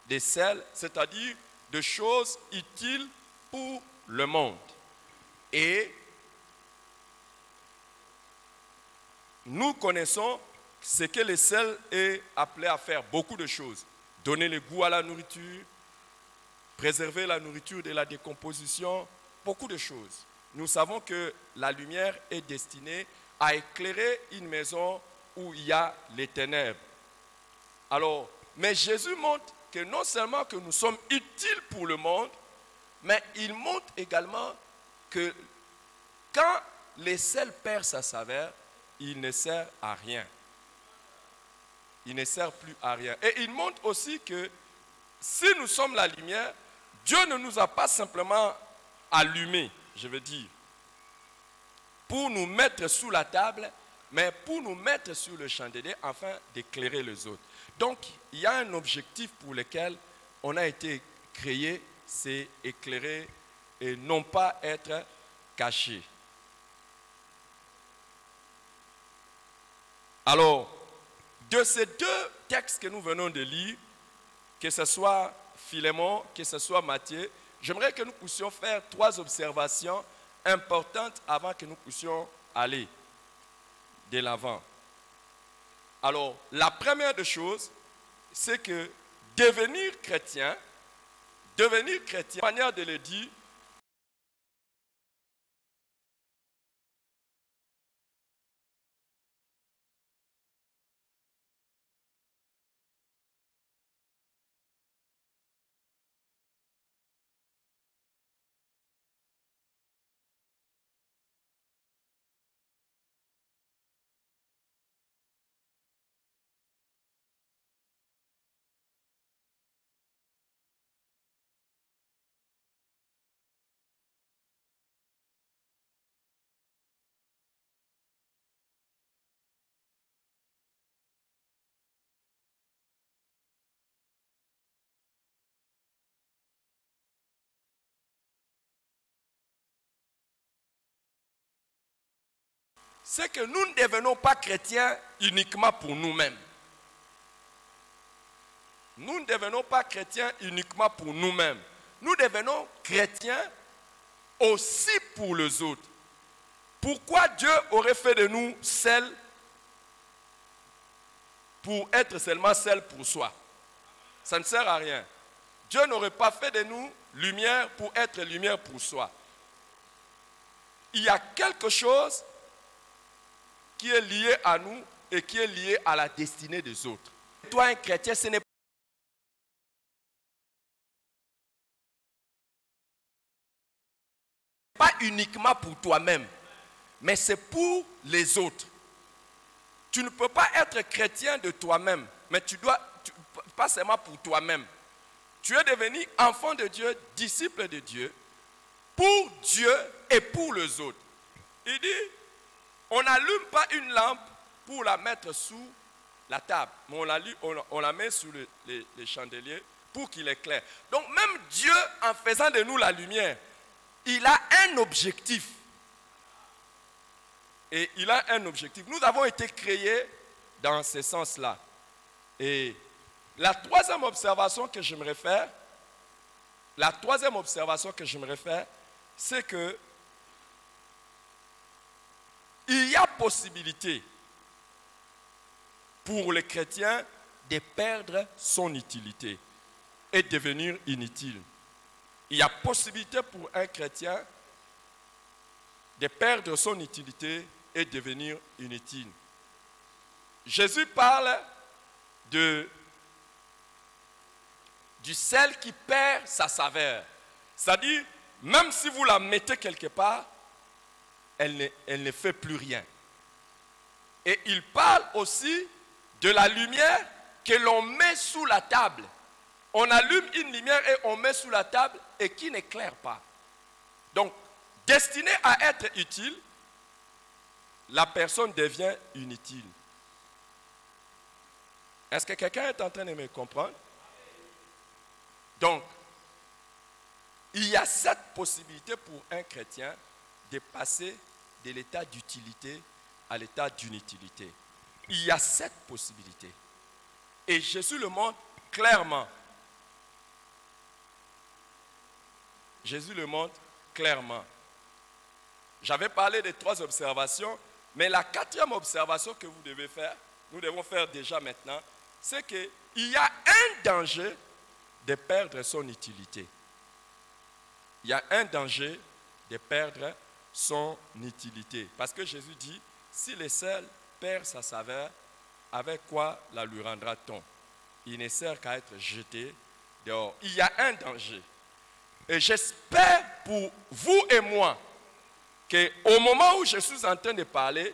des sels, c'est-à-dire de choses utiles pour le monde. Et nous connaissons ce que le sel est appelé à faire, beaucoup de choses. Donner le goût à la nourriture, préserver la nourriture de la décomposition, beaucoup de choses. Nous savons que la lumière est destinée à éclairer une maison où il y a les ténèbres. Alors, mais Jésus montre que non seulement que nous sommes utiles pour le monde, mais il montre également que quand le sel perd sa saveur, il ne sert à rien. il ne sert plus à rien. Et il montre aussi que si nous sommes la lumière, Dieu ne nous a pas simplement allumés, je veux dire, pour nous mettre sous la table, mais pour nous mettre sur le chandelier afin d'éclairer les autres. Donc, il y a un objectif pour lequel on a été créé, c'est éclairer et non pas être caché. Alors, de ces deux textes que nous venons de lire, que ce soit Philémon, que ce soit Matthieu, j'aimerais que nous puissions faire 3 observations importantes avant que nous puissions aller de l'avant. Alors, la première des choses, c'est que devenir chrétien, manière de le dire, c'est que nous ne devenons pas chrétiens uniquement pour nous-mêmes. Nous ne devenons pas chrétiens uniquement pour nous-mêmes. Nous devenons chrétiens aussi pour les autres. Pourquoi Dieu aurait fait de nous sel pour être seulement sel pour soi? Ça ne sert à rien. Dieu n'aurait pas fait de nous lumière pour être lumière pour soi. Il y a quelque chose qui est lié à nous et qui est lié à la destinée des autres. Toi, un chrétien, ce n'est pas uniquement pour toi-même, mais c'est pour les autres. Tu ne peux pas être chrétien de toi-même, mais pas seulement pour toi-même. Tu es devenu enfant de Dieu, disciple de Dieu, pour Dieu et pour les autres. Il dit, on n'allume pas une lampe pour la mettre sous la table, mais on la met sous les chandeliers pour qu'il éclaire. Donc même Dieu, en faisant de nous la lumière, il a un objectif. Et il a un objectif. Nous avons été créés dans ce sens-là. Et la troisième observation que j'aimerais faire, c'est que il y a possibilité pour les chrétiens de perdre son utilité et devenir inutile. Il y a possibilité pour un chrétien de perdre son utilité et devenir inutile. Jésus parle du sel qui perd sa saveur. C'est-à-dire, même si vous la mettez quelque part, elle ne fait plus rien. Et il parle aussi de la lumière que l'on met sous la table. On allume une lumière et on met sous la table et qui n'éclaire pas. Donc, destiné à être utile, la personne devient inutile. Est-ce que quelqu'un est en train de me comprendre? Donc, il y a cette possibilité pour un chrétien de passer de l'état d'utilité à l'état d'inutilité. Il y a cette possibilité. Et Jésus le montre clairement. Jésus le montre clairement. J'avais parlé de 3 observations, mais la 4e observation que vous devez faire, nous devons faire déjà maintenant, c'est qu'il y a un danger de perdre son utilité. Il y a un danger de perdre son utilité. Parce que Jésus dit, si le sel perd sa saveur, avec quoi la lui rendra-t-on? Il ne sert qu'à être jeté dehors. Il y a un danger. Et j'espère pour vous et moi qu'au moment où je suis en train de parler,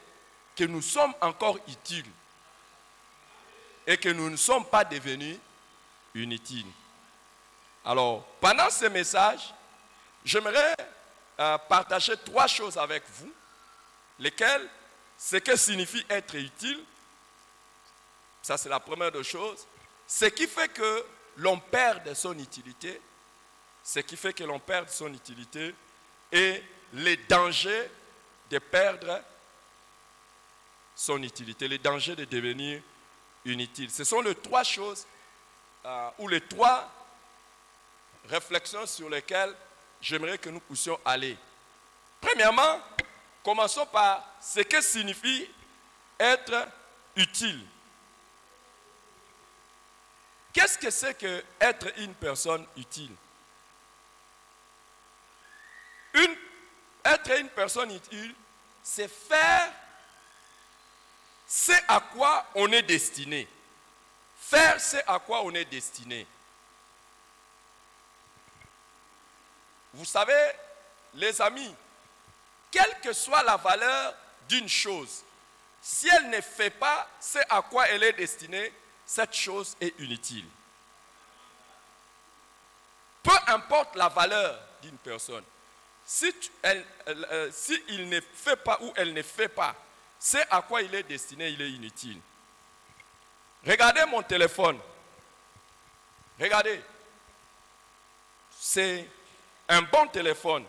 que nous sommes encore utiles. et que nous ne sommes pas devenus inutiles. Alors, pendant ce message, j'aimerais partager 3 choses avec vous, lesquelles, ce que signifie être utile, ça c'est la première des choses, ce qui fait que l'on perd de son utilité, ce qui fait que l'on perd son utilité, et les dangers de perdre son utilité, les dangers de devenir inutile. Ce sont les 3 choses ou les 3 réflexions sur lesquelles j'aimerais que nous puissions aller. Premièrement, commençons par ce que signifie être utile. Qu'est-ce que c'est que être une personne utile? Être une personne utile, c'est faire ce à quoi on est destiné. Faire ce à quoi on est destiné. Vous savez, les amis, quelle que soit la valeur d'une chose, si elle ne fait pas ce à quoi elle est destinée, cette chose est inutile. Peu importe la valeur d'une personne, si il ne fait pas ou elle ne fait pas ce à quoi il est destiné, il est inutile. Regardez mon téléphone. Regardez. C'est un bon téléphone.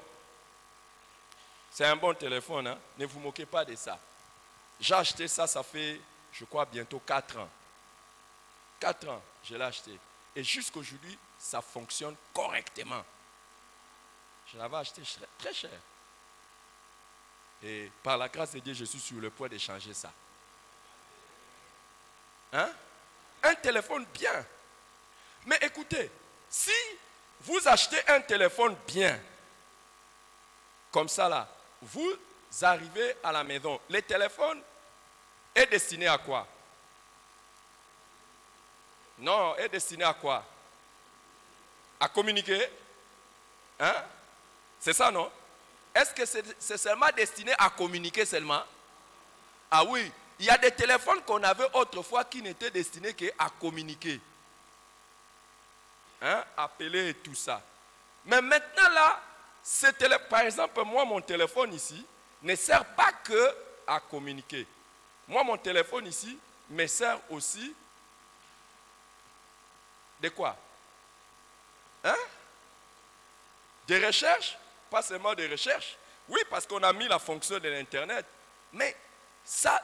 C'est un bon téléphone, hein? Ne vous moquez pas de ça. J'ai acheté ça, ça fait, je crois, bientôt 4 ans. 4 ans, je l'ai acheté. Et jusqu'aujourd'hui, ça fonctionne correctement. Je l'avais acheté très cher. Et par la grâce de Dieu, je suis sur le point d'échanger ça. Hein? Un téléphone bien. Mais écoutez, si vous achetez un téléphone bien, comme ça là, vous arrivez à la maison, le téléphone est destiné à quoi? Non, est destiné à quoi? À communiquer? Hein? C'est ça, non? Est-ce que c'est seulement destiné à communiquer seulement? Ah oui, il y a des téléphones qu'on avait autrefois qui n'étaient destinés qu'à communiquer. Hein? Appeler et tout ça. Mais maintenant là, par exemple, moi, mon téléphone ici ne sert pas que à communiquer. Moi, mon téléphone ici me sert aussi de quoi? Hein? Des recherches? Pas seulement des recherches. Oui, parce qu'on a mis la fonction de l'Internet. Mais ça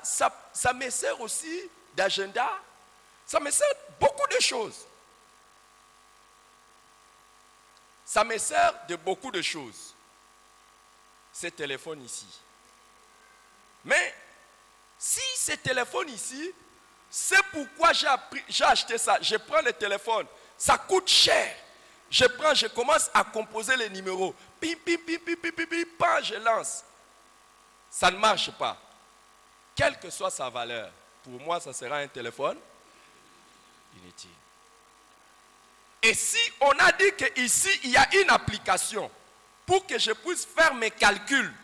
me sert aussi d'agenda. Ça me sert beaucoup de choses. Ça me sert de beaucoup de choses. Ce téléphone ici. Mais si ce téléphone ici, c'est pourquoi j'ai acheté ça. Je prends le téléphone. Ça coûte cher. Je commence à composer les numéros. Pim, pim, pim, pim, pim, pim, pim, pam, je lance. Ça ne marche pas. Quelle que soit sa valeur, pour moi, ça sera un téléphone inutile. Et si on a dit qu'ici, il y a une application pour que je puisse faire mes calculs.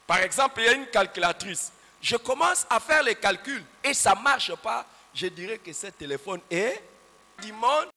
Par exemple, il y a une calculatrice. Je commence à faire les calculs et ça ne marche pas. Je dirais que ce téléphone est du monde.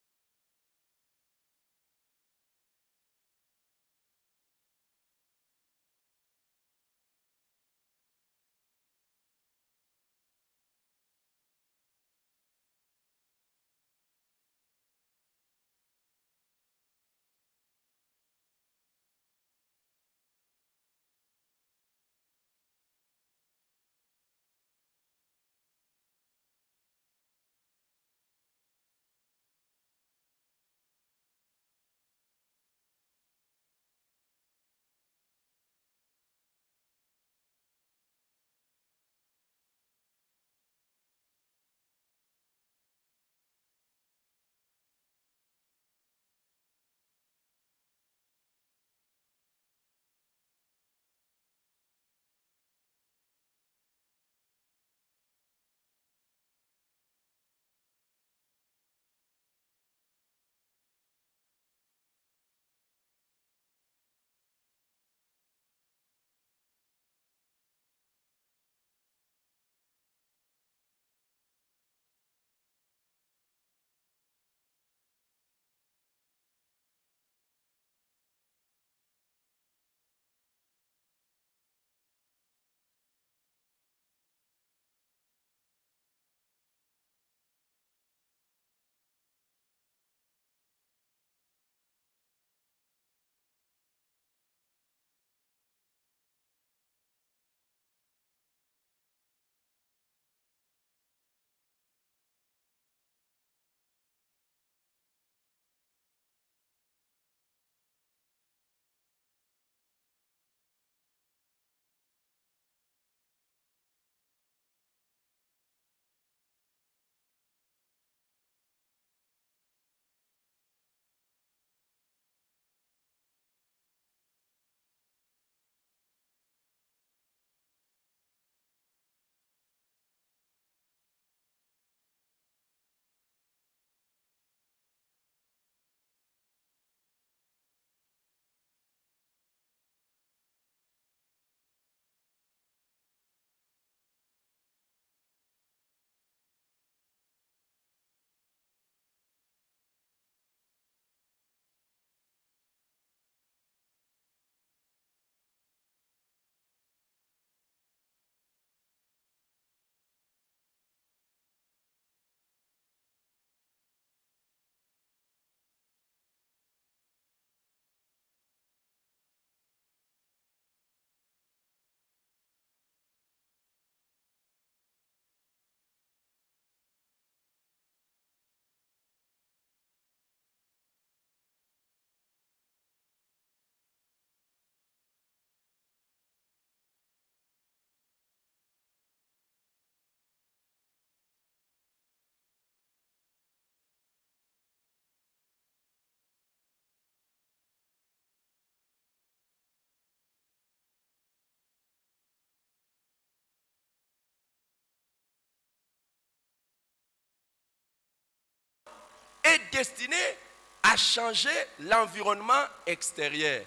est destiné à changer l'environnement extérieur.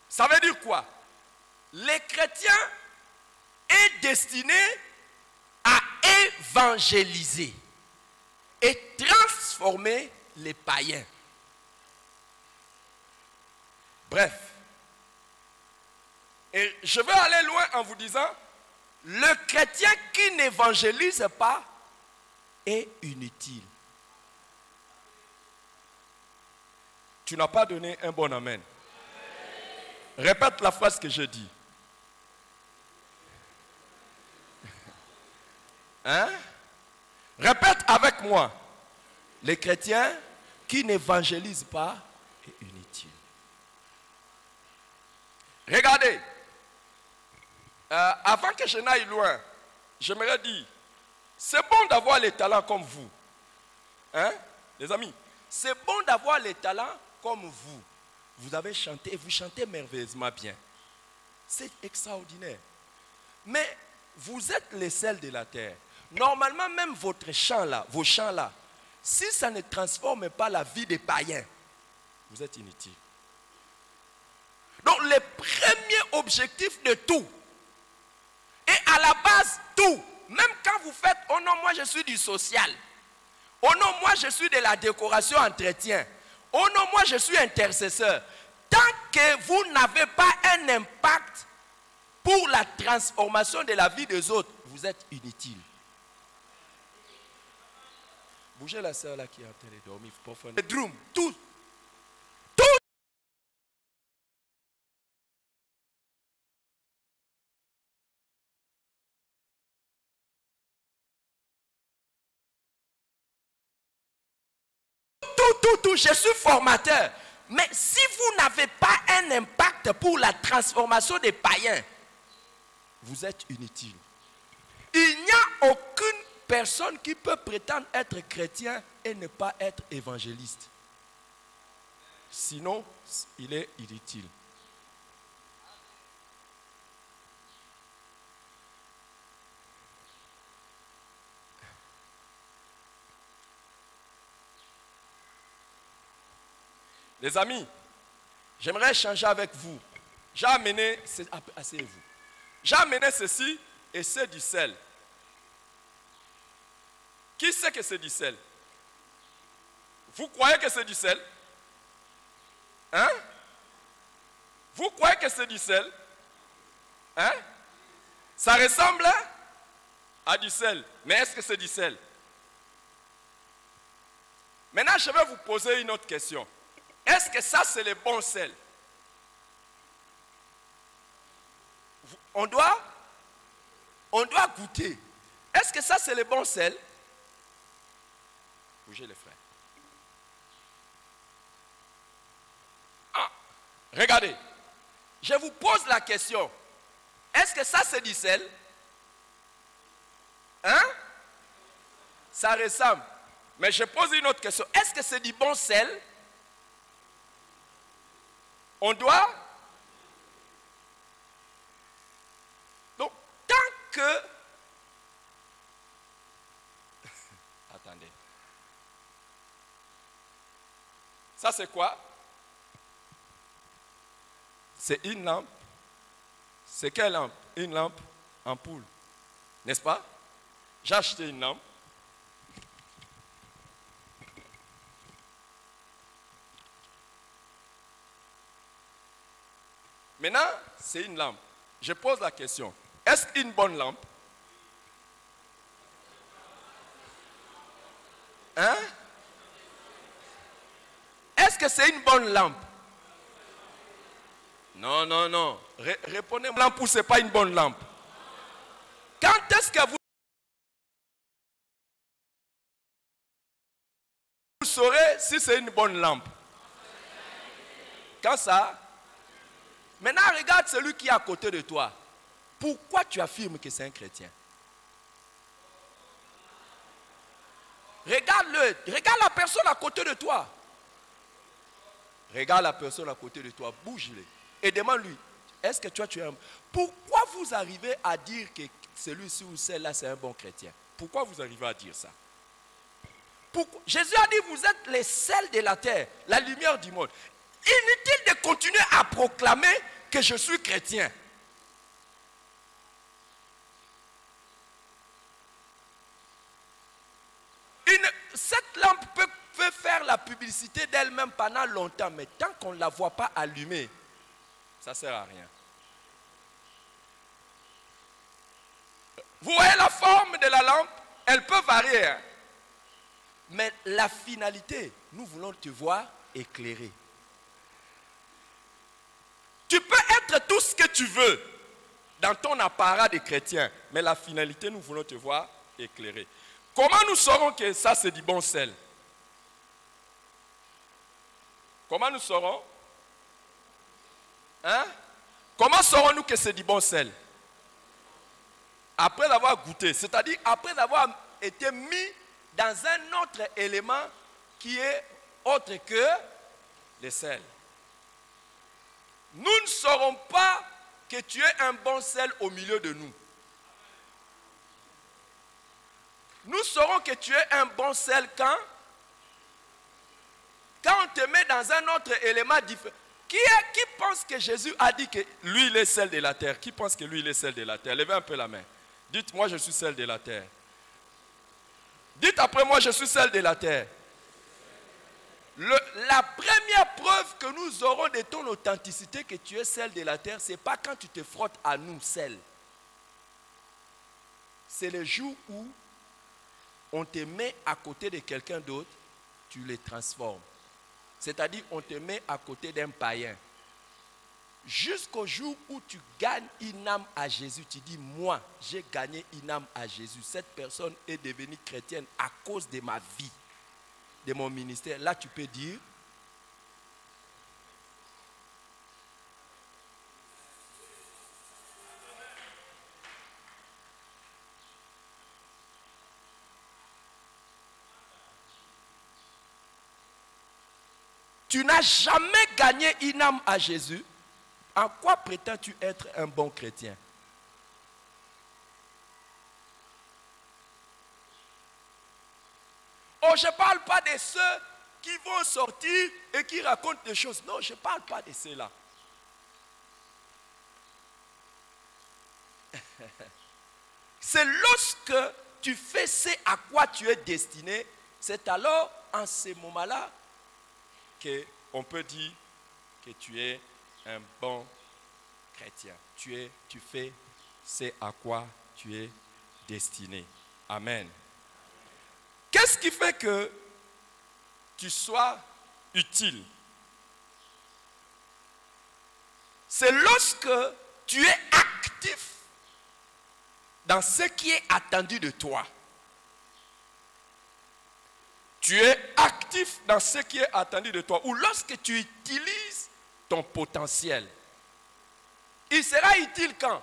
Ça veut dire quoi? Les chrétiens est destiné à évangéliser et transformer les païens. Bref, et je vais aller loin en vous disant, le chrétien qui n'évangélise pas est inutile. Tu n'as pas donné un bon amen. Répète la phrase que je dis. Hein? Répète avec moi. Les chrétiens qui n'évangélisent pas est inutile. Regardez. Avant que je n'aille loin, j'aimerais dire, c'est bon d'avoir les talents comme vous. Hein? Les amis, c'est bon d'avoir les talents comme vous. Vous avez chanté et vous chantez merveilleusement bien. C'est extraordinaire. Mais vous êtes les sels de la terre. Normalement, même votre chant là, vos chants là, si ça ne transforme pas la vie des païens, vous êtes inutile. Donc, le premier objectif de tout, et à la base, tout, même quand vous faites, oh non, moi je suis du social, oh non, moi je suis de la décoration entretien, oh non, moi je suis intercesseur. Tant que vous n'avez pas un impact pour la transformation de la vie des autres, vous êtes inutile. Bougez la sœur là qui est en train de dormir profondément. Le drum, tout. Tout, je suis formateur. Mais si vous n'avez pas un impact pour la transformation des païens, vous êtes inutile. Il n'y a aucune personne qui peut prétendre être chrétien et ne pas être évangéliste. Sinon, il est inutile. Les amis, j'aimerais échanger avec vous. J'ai amené, asseyez-vous. J'ai amené ceci et c'est du sel. Qui sait que c'est du sel? Vous croyez que c'est du sel? Hein? Vous croyez que c'est du sel? Hein? Ça ressemble à du sel. Mais est-ce que c'est du sel? Maintenant, je vais vous poser une autre question. Est-ce que ça, c'est le bon sel? On doit goûter. Est-ce que ça, c'est le bon sel? Bougez les frères. Ah, regardez. Je vous pose la question. Est-ce que ça, c'est du sel? Hein? Ça ressemble. Mais je pose une autre question. Est-ce que c'est du bon sel? On doit. Donc, tant que. Attendez. Ça, c'est quoi? C'est une lampe. C'est quelle lampe? Une lampe ampoule. N'est-ce pas? J'ai acheté une lampe. Maintenant, c'est une lampe. Je pose la question. Est-ce une bonne lampe? Hein? Est-ce que c'est une bonne lampe? Non, non, non. Répondez-moi. Lampe ou ce n'est pas une bonne lampe? Quand est-ce que vous saurez si c'est une bonne lampe? Quand ça? Maintenant, regarde celui qui est à côté de toi. Pourquoi tu affirmes que c'est un chrétien? Regarde-le. Regarde la personne à côté de toi. Regarde la personne à côté de toi. Bouge-le. Et demande-lui, est-ce que tu es un... Pourquoi vous arrivez à dire que celui-ci ou celle-là, c'est un bon chrétien? Pourquoi vous arrivez à dire ça? Jésus a dit, vous êtes les sels de la terre, la lumière du monde. Inutile de continuer à proclamer que je suis chrétien. Cette lampe peut faire la publicité d'elle-même pendant longtemps, mais tant qu'on ne la voit pas allumée, ça ne sert à rien. Vous voyez la forme de la lampe, elle peut varier. Hein? Mais la finalité, nous voulons te voir éclairé. Tu peux être tout ce que tu veux dans ton apparat de chrétien, mais la finalité, nous voulons te voir éclairé. Comment nous saurons que ça c'est du bon sel? Comment nous saurons? Hein? Comment saurons-nous que c'est du bon sel? Après avoir goûté, c'est-à-dire après avoir été mis dans un autre élément qui est autre que le sel. Nous ne saurons pas que tu es un bon sel au milieu de nous. Nous saurons que tu es un bon sel quand on te met dans un autre élément différent. Qui pense que Jésus a dit que lui il est sel de la terre? Qui pense que lui il est sel de la terre? Levez un peu la main. Dites, moi je suis sel de la terre. Dites après moi, je suis sel de la terre. La première preuve que nous aurons de ton authenticité que tu es sel de la terre, ce n'est pas quand tu te frottes à nous, sel. C'est le jour où on te met à côté de quelqu'un d'autre, tu les transformes. C'est-à-dire, on te met à côté d'un païen. Jusqu'au jour où tu gagnes une âme à Jésus, tu dis, moi, j'ai gagné une âme à Jésus. Cette personne est devenue chrétienne à cause de ma vie, de mon ministère. Là, tu peux dire, tu n'as jamais gagné une âme à Jésus. En quoi prétends-tu être un bon chrétien? Oh, je ne parle pas de ceux qui vont sortir et qui racontent des choses. Non, je ne parle pas de ceux-là. C'est lorsque tu fais ce à quoi tu es destiné, c'est alors en ce moment-là qu'on peut dire que tu es un bon chrétien. Tu fais ce à quoi tu es destiné. Amen. Qu'est-ce qui fait que tu sois utile? C'est lorsque tu es actif dans ce qui est attendu de toi. Tu es actif dans ce qui est attendu de toi. Ou lorsque tu utilises ton potentiel. Il sera utile quand?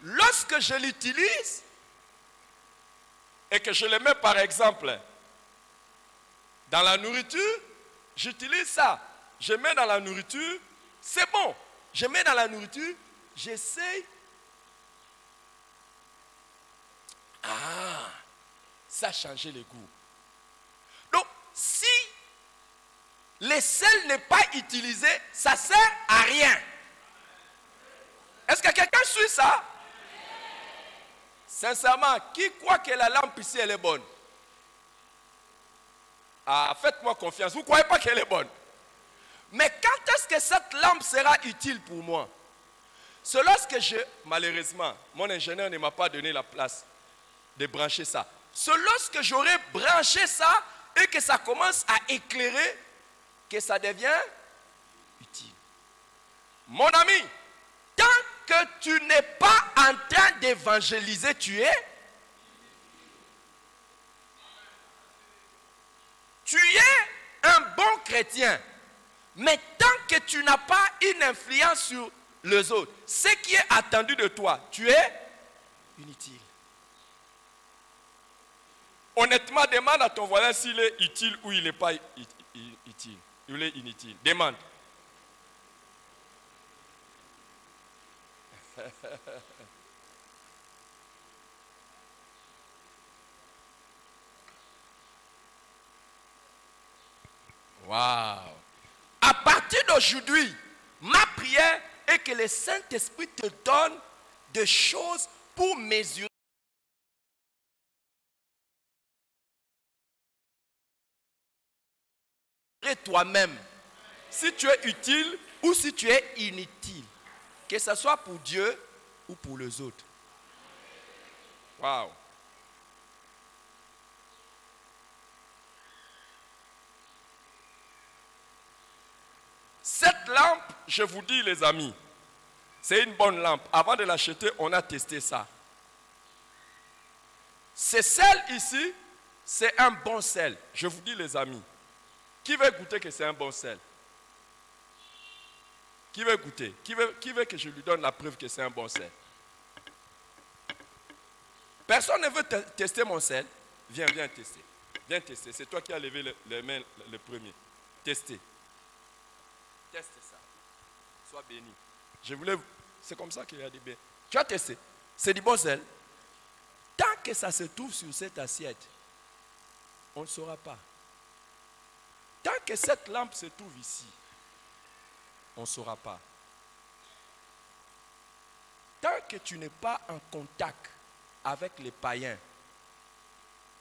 Lorsque je l'utilise et que je le mets par exemple dans la nourriture, j'utilise ça. Je mets dans la nourriture, c'est bon. Je mets dans la nourriture, j'essaie. Ah, ça a changé le goût. Donc, si le sel n'est pas utilisé, ça ne sert à rien. Est-ce que quelqu'un suit ça? Sincèrement, qui croit que la lampe ici, elle est bonne? Ah, faites-moi confiance. Vous ne croyez pas qu'elle est bonne? Mais quand est-ce que cette lampe sera utile pour moi? C'est lorsque malheureusement, mon ingénieur ne m'a pas donné la place de brancher ça. C'est lorsque j'aurai branché ça et que ça commence à éclairer que ça devient utile. Mon ami, tant que tu n'es pas en train d'évangéliser, tu es un bon chrétien. Mais tant que tu n'as pas une influence sur les autres, ce qui est attendu de toi, tu es inutile. Honnêtement, demande à ton voisin s'il est utile ou il n'est pas utile. Il est inutile. Demande. Waouh! À partir d'aujourd'hui, ma prière est que le Saint-Esprit te donne des choses pour mesurer toi-même. Si tu es utile ou si tu es inutile. Que ce soit pour Dieu ou pour les autres. Waouh! Cette lampe, je vous dis les amis, c'est une bonne lampe. Avant de l'acheter, on a testé ça. Ce sel ici, c'est un bon sel. Je vous dis les amis, qui veut goûter que c'est un bon sel? Qui veut goûter? Qui veut que je lui donne la preuve que c'est un bon sel? Personne ne veut tester mon sel? Viens tester. Viens tester. C'est toi qui as levé les mains le premier. Tester. Teste ça. Sois béni. C'est comme ça qu'il y a des biens. Tu as testé. C'est du bon sel. Tant que ça se trouve sur cette assiette, on ne saura pas. Tant que cette lampe se trouve ici, on ne saura pas. Tant que tu n'es pas en contact avec les païens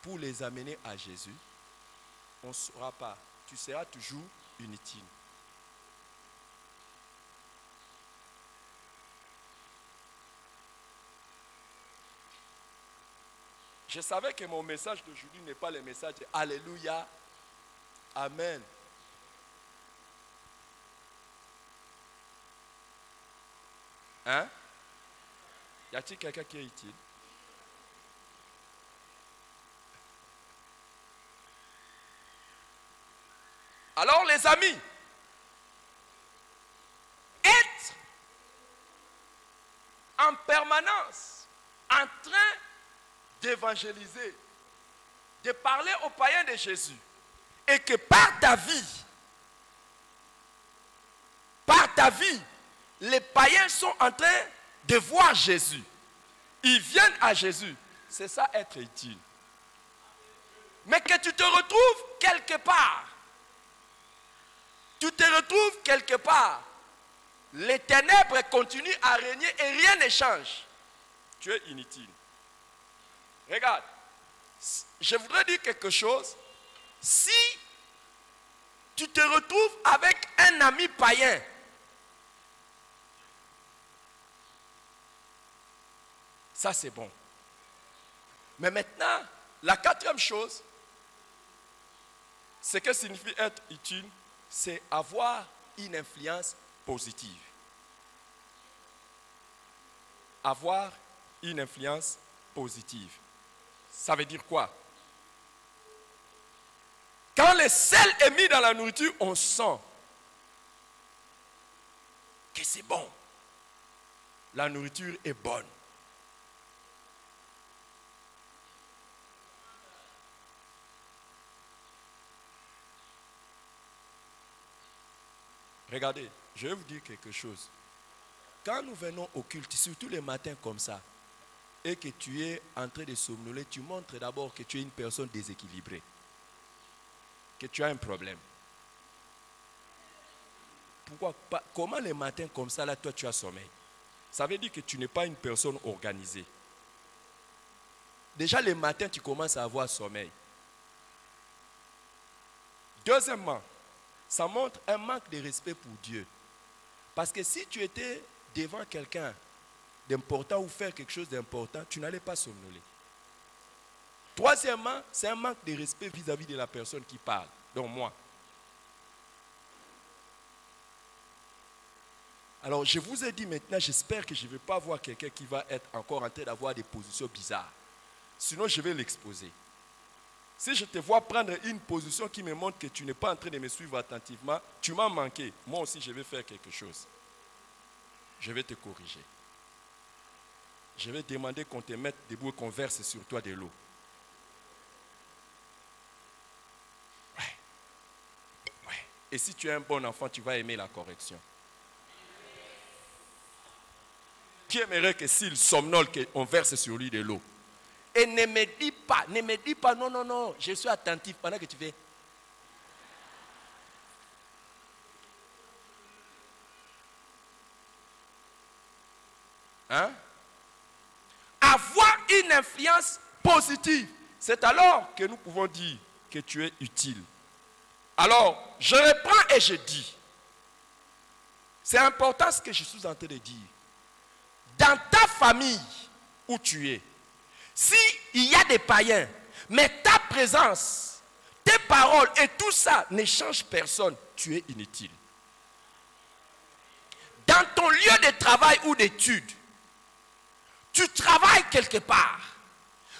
pour les amener à Jésus, on ne saura pas. Tu seras toujours inutile. Je savais que mon message d'aujourd'hui n'est pas le message de Alléluia, Amen. Hein? Y a-t-il quelqu'un qui est utile? Alors les amis, être en permanence en train d'évangéliser, de parler aux païens de Jésus, et que par ta vie, les païens sont en train de voir Jésus. Ils viennent à Jésus. C'est ça être utile. Mais que tu te retrouves quelque part. Les ténèbres continuent à régner et rien ne change. Tu es inutile. Regarde, je voudrais dire quelque chose. Si tu te retrouves avec un ami païen, ça c'est bon. Mais maintenant, la quatrième chose, ce que signifie être utile, c'est avoir une influence positive. Avoir une influence positive. Ça veut dire quoi? Quand le sel est mis dans la nourriture, on sent que c'est bon. La nourriture est bonne. Regardez, je vais vous dire quelque chose. Quand nous venons au culte, surtout les matins comme ça, et que tu es en train de somnoler, tu montres d'abord que tu es une personne déséquilibrée. Que tu as un problème. Pourquoi pas? Comment les matins comme ça, là, toi, tu as sommeil? Ça veut dire que tu n'es pas une personne organisée. Déjà, les matins, tu commences à avoir sommeil. Deuxièmement, ça montre un manque de respect pour Dieu. Parce que si tu étais devant quelqu'un d'important ou faire quelque chose d'important, tu n'allais pas somnoler. Troisièmement, c'est un manque de respect vis-à-vis de la personne qui parle, donc moi. Alors, je vous ai dit maintenant, j'espère que je ne vais pas voir quelqu'un qui va être encore en train d'avoir des positions bizarres. Sinon, je vais l'exposer. Si je te vois prendre une position qui me montre que tu n'es pas en train de me suivre attentivement, tu m'as manqué. Moi aussi, je vais faire quelque chose. Je vais te corriger. Je vais demander qu'on te mette debout et qu'on verse sur toi de l'eau. Ouais. Et si tu es un bon enfant, tu vas aimer la correction. Qui aimerait que s'il somnole, qu'on verse sur lui de l'eau? Et ne me dis pas, non, je suis attentif pendant que tu fais. Hein? Avoir une influence positive, c'est alors que nous pouvons dire que tu es utile. Alors, je reprends et je dis, c'est important ce que je suis en train de dire. Dans ta famille où tu es, s'il y a des païens, mais ta présence, tes paroles et tout ça ne change personne, tu es inutile. Dans ton lieu de travail ou d'études, tu travailles quelque part,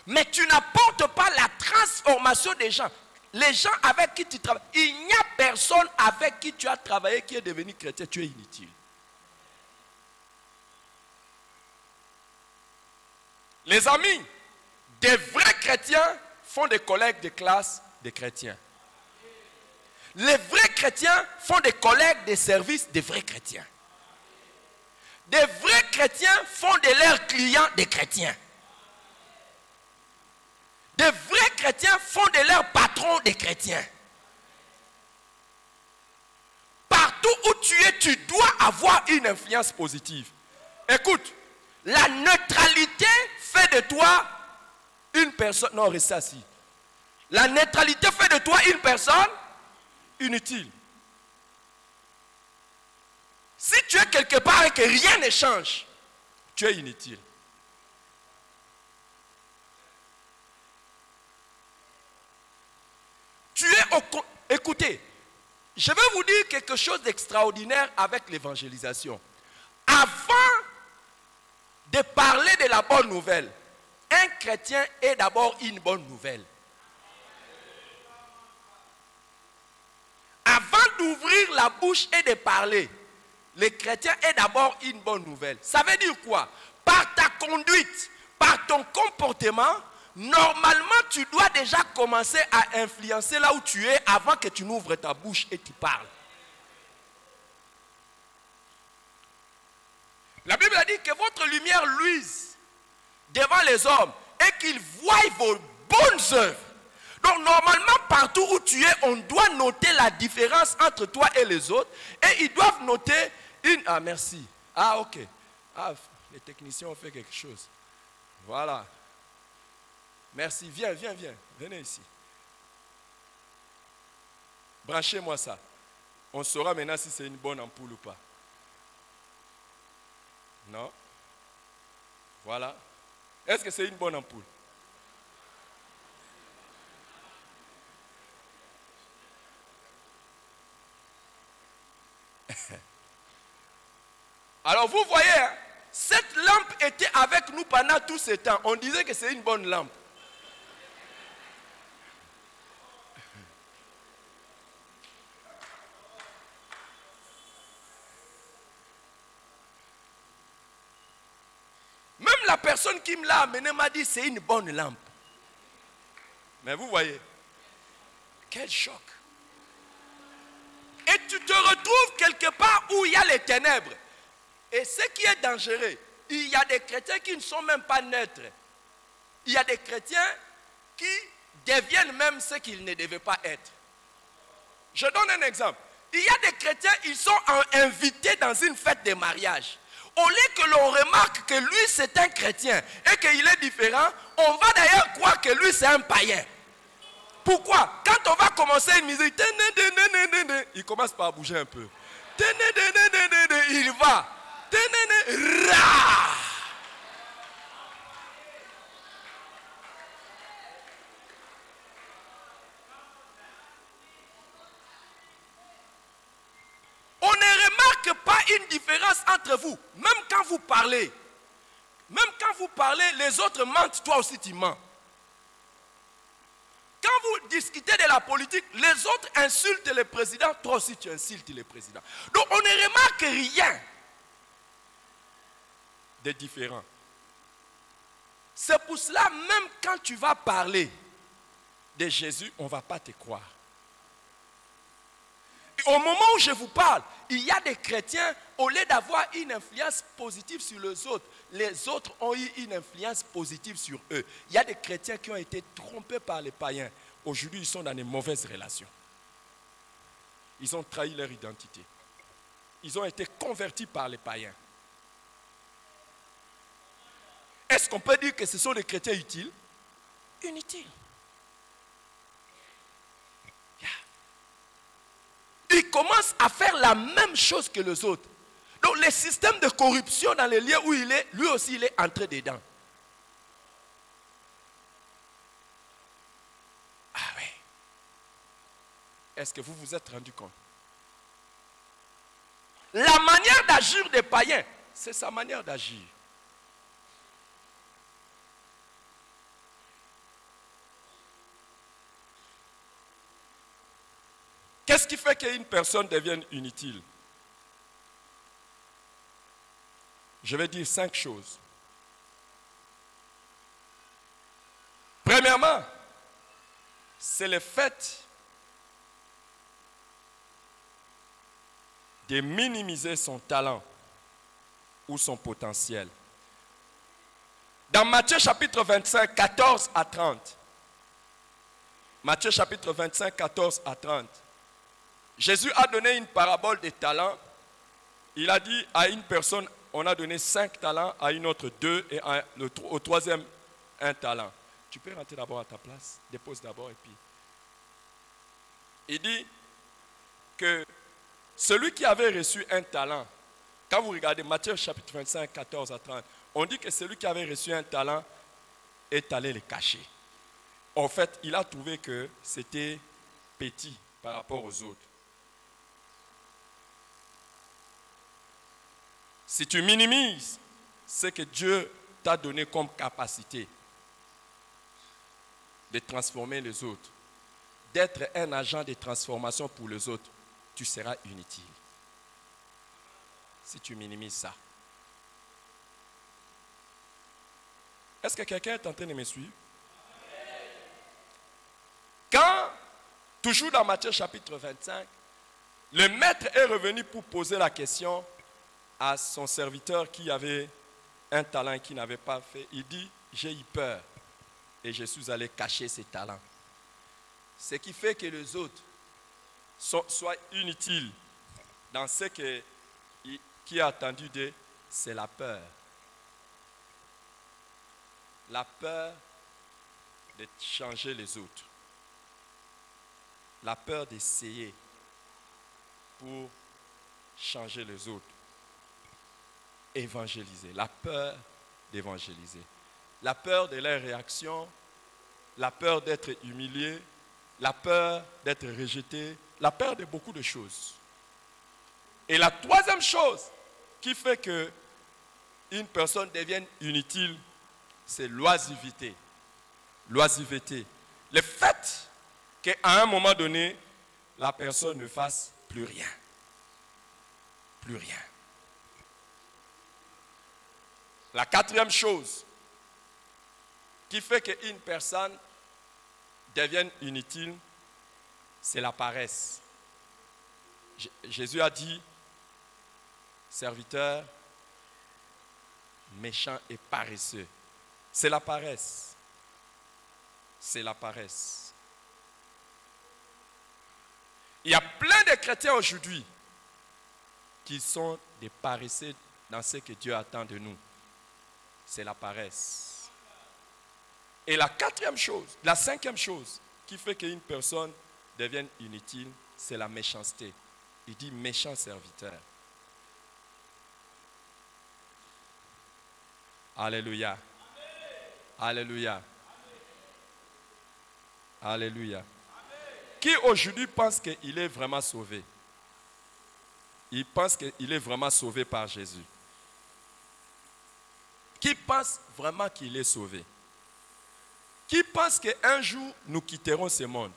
mais tu n'apportes pas la transformation des gens. Les gens avec qui tu travailles, il n'y a personne avec qui tu as travaillé qui est devenu chrétien, tu es inutile. Les amis, des vrais chrétiens font des collègues de classe des chrétiens. Les vrais chrétiens font des collègues de service des vrais chrétiens. Des vrais chrétiens font de leurs clients des chrétiens. Des vrais chrétiens font de leurs patrons des chrétiens. Partout où tu es, tu dois avoir une influence positive. Écoute, la neutralité fait de toi une personne... Non, reste assis. La neutralité fait de toi une personne inutile. Si tu es quelque part et que rien ne change, tu es inutile. Tu es au... Écoutez, je vais vous dire quelque chose d'extraordinaire avec l'évangélisation. Avant de parler de la bonne nouvelle, un chrétien est d'abord une bonne nouvelle. Avant d'ouvrir la bouche et de parler, le chrétien est d'abord une bonne nouvelle. Ça veut dire quoi? Par ta conduite, par ton comportement, normalement tu dois déjà commencer à influencer là où tu es avant que tu n'ouvres ta bouche et tu parles. La Bible a dit que votre lumière luise devant les hommes et qu'ils voient vos bonnes œuvres. Donc normalement partout où tu es, on doit noter la différence entre toi et les autres et ils doivent noter une... Ah merci. Ah ok. Ah, les techniciens ont fait quelque chose. Voilà. Merci. Viens. Venez ici. Branchez-moi ça. On saura maintenant si c'est une bonne ampoule ou pas. Non. Voilà. Est-ce que c'est une bonne ampoule? Alors vous voyez, hein, cette lampe était avec nous pendant tout ce temps. On disait que c'est une bonne lampe. Même la personne qui me l'a amené m'a dit c'est une bonne lampe. Mais vous voyez, quel choc. Et tu te retrouves quelque part où il y a les ténèbres. Et ce qui est dangereux, il y a des chrétiens qui ne sont même pas neutres. Il y a des chrétiens qui deviennent même ce qu'ils ne devaient pas être. Je donne un exemple. Il y a des chrétiens, ils sont invités dans une fête de mariage. Au lieu que l'on remarque que lui c'est un chrétien et qu'il est différent, on va d'ailleurs croire que lui c'est un païen. Pourquoi? Quand on va commencer une musique, il commence par bouger un peu. Il va. entre vous, même quand vous parlez, les autres mentent, toi aussi tu mens. Quand vous discutez de la politique, les autres insultent le président, toi aussi tu insultes le président. Donc on ne remarque rien de différent. C'est pour cela, même quand tu vas parler de Jésus, on ne va pas te croire. Et au moment où je vous parle, il y a des chrétiens, au lieu d'avoir une influence positive sur les autres ont eu une influence positive sur eux. Il y a des chrétiens qui ont été trompés par les païens. Aujourd'hui, ils sont dans de mauvaises relations. Ils ont trahi leur identité. Ils ont été convertis par les païens. Est-ce qu'on peut dire que ce sont des chrétiens utiles? Inutiles. Ils commencent à faire la même chose que les autres. Donc le système de corruption dans les lieux où il est, lui aussi il est entré dedans. Ah oui. Est-ce que vous vous êtes rendu compte? La manière d'agir des païens, c'est sa manière d'agir. Qu'est-ce qui fait qu'une personne devienne inutile? Je vais dire 5 choses. Premièrement, c'est le fait de minimiser son talent ou son potentiel. Dans Matthieu chapitre 25, 14 à 30. Matthieu chapitre 25, 14 à 30. Jésus a donné une parabole des talents. Il a dit à une personne, on a donné 5 talents, à une autre 2 et au troisième 1 talent. Tu peux rentrer d'abord à ta place, dépose d'abord et puis. Il dit que celui qui avait reçu 1 talent, quand vous regardez Matthieu chapitre 25, 14 à 30, on dit que celui qui avait reçu 1 talent est allé le cacher. En fait, il a trouvé que c'était petit par rapport aux autres. Si tu minimises ce que Dieu t'a donné comme capacité de transformer les autres, d'être un agent de transformation pour les autres, tu seras inutile. Si tu minimises ça. Est-ce que quelqu'un est en train de me suivre? Quand, toujours dans Matthieu chapitre 25, le maître est revenu pour poser la question à son serviteur qui avait 1 talent et qui n'avait pas fait, il dit, j'ai eu peur et je suis allé cacher ses talents. Ce qui fait que les autres soient inutiles dans ce qui est attendu d'eux, c'est la peur. La peur de changer les autres. La peur d'essayer pour changer les autres. Évangéliser, la peur d'évangéliser, la peur de leur réaction, la peur d'être humilié, la peur d'être rejeté, la peur de beaucoup de choses. Et la troisième chose qui fait que une personne devienne inutile, c'est l'oisiveté. L'oisiveté. Le fait qu'à un moment donné, la personne ne fasse plus rien. Plus rien. La 4e chose qui fait qu'une personne devienne inutile, c'est la paresse. Jésus a dit, serviteur, méchant et paresseux. C'est la paresse. C'est la paresse. Il y a plein de chrétiens aujourd'hui qui sont des paresseux dans ce que Dieu attend de nous. C'est la paresse. Et la 4e chose, la 5e chose qui fait qu'une personne devienne inutile, c'est la méchanceté. Il dit méchant serviteur. Alléluia. Alléluia. Alléluia. Qui aujourd'hui pense qu'il est vraiment sauvé? Il pense qu'il est vraiment sauvé par Jésus. Qui pense vraiment qu'il est sauvé? Qui pense qu'un jour, nous quitterons ce monde?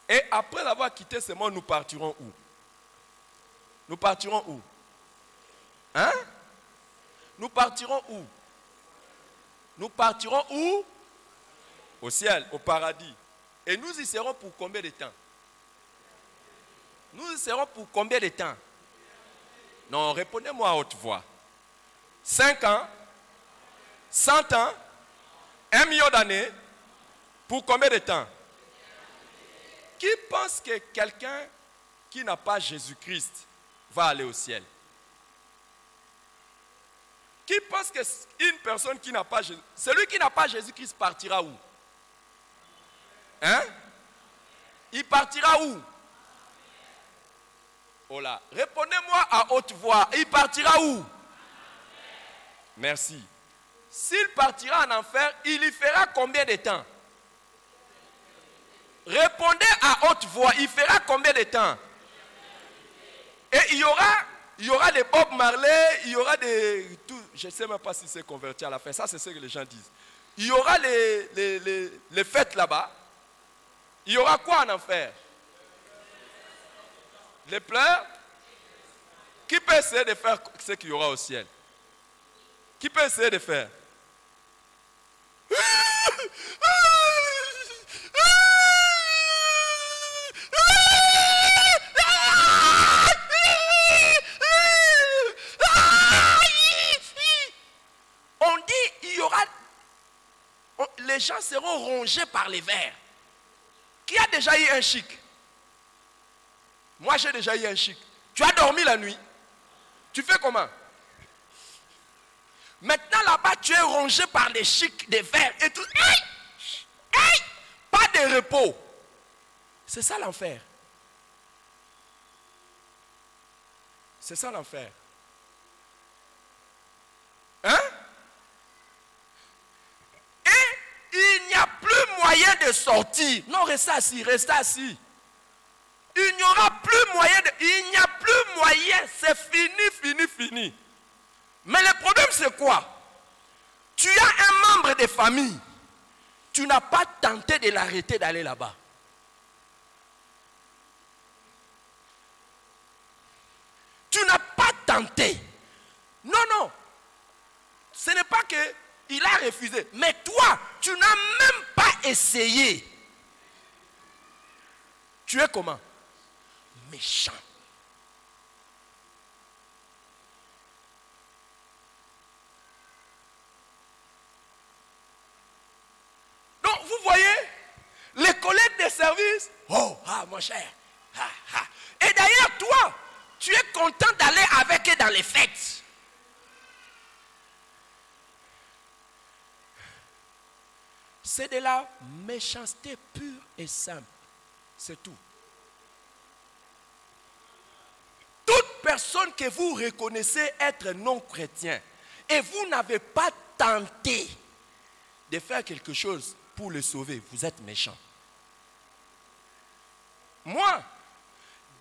Et après avoir quitté ce monde, nous partirons où? Nous partirons où? Hein? Nous partirons où? Nous partirons où? Au ciel, au paradis. Et nous y serons pour combien de temps? Nous y serons pour combien de temps? Non, répondez-moi à haute voix. 5 ans? 100 ans? 1 million d'années? Pour combien de temps? Qui pense que quelqu'un qui n'a pas Jésus-Christ va aller au ciel? Qui pense qu'une personne qui n'a pas Jésus, celui qui n'a pas Jésus-Christ partira où? Hein? Il partira où? Oh là, répondez-moi à haute voix. Il partira où? Merci. S'il partira en enfer, il y fera combien de temps? Répondez à haute voix. Il fera combien de temps? Et il y aura des Bob Marley, il y aura des... Tout, je ne sais même pas si c'est converti à la fin. Ça, c'est ce que les gens disent. Il y aura les fêtes là-bas. Il y aura quoi en enfer? Les pleurs? Qui peut essayer de faire ce qu'il y aura au ciel? Qui peut essayer de faire? On dit il y aura... Les gens seront rongés par les vers. Qui a déjà eu un chic? Moi, j'ai déjà eu un chic. Tu as dormi la nuit. Tu fais comment? Maintenant, là-bas, tu es rongé par les chics, des vers et tout. Hey! Hey! Pas de repos. C'est ça l'enfer. C'est ça l'enfer. Hein? Et il n'y a plus moyen de sortir. Non, restez assis, restez assis. Il n'y aura plus moyen de... Il n'y a plus moyen. C'est fini, fini, fini. Mais le problème, c'est quoi? Tu as un membre de famille. Tu n'as pas tenté de l'arrêter d'aller là-bas. Tu n'as pas tenté. Non, non. Ce n'est pas qu'il a refusé. Mais toi, tu n'as même pas essayé. Tu es comment? Méchant. Donc, vous voyez, les collègues de service, oh, ah, mon cher, ah, ah. Et d'ailleurs, toi, tu es content d'aller avec eux dans les fêtes. C'est de la méchanceté pure et simple. C'est tout. Toute personne que vous reconnaissez être non chrétien et vous n'avez pas tenté de faire quelque chose pour le sauver, vous êtes méchant. Moi,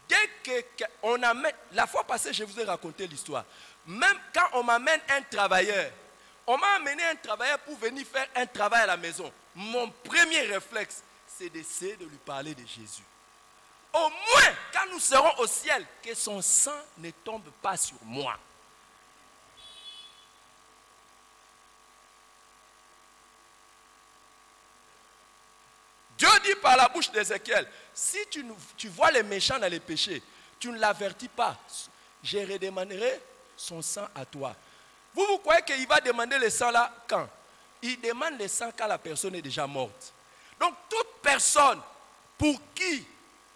dès qu'on amène, la fois passée, je vous ai raconté l'histoire. Même quand on m'amène un travailleur, on m'a amené un travailleur pour venir faire un travail à la maison. Mon premier réflexe, c'est d'essayer de lui parler de Jésus. Au moins, quand nous serons au ciel, que son sang ne tombe pas sur moi. Dieu dit par la bouche d'Ézéchiel, si tu vois les méchants dans les péchés, tu ne l'avertis pas, je redemanderai son sang à toi. Vous croyez qu'il va demander le sang là quand? Il demande le sang quand la personne est déjà morte. Donc toute personne pour qui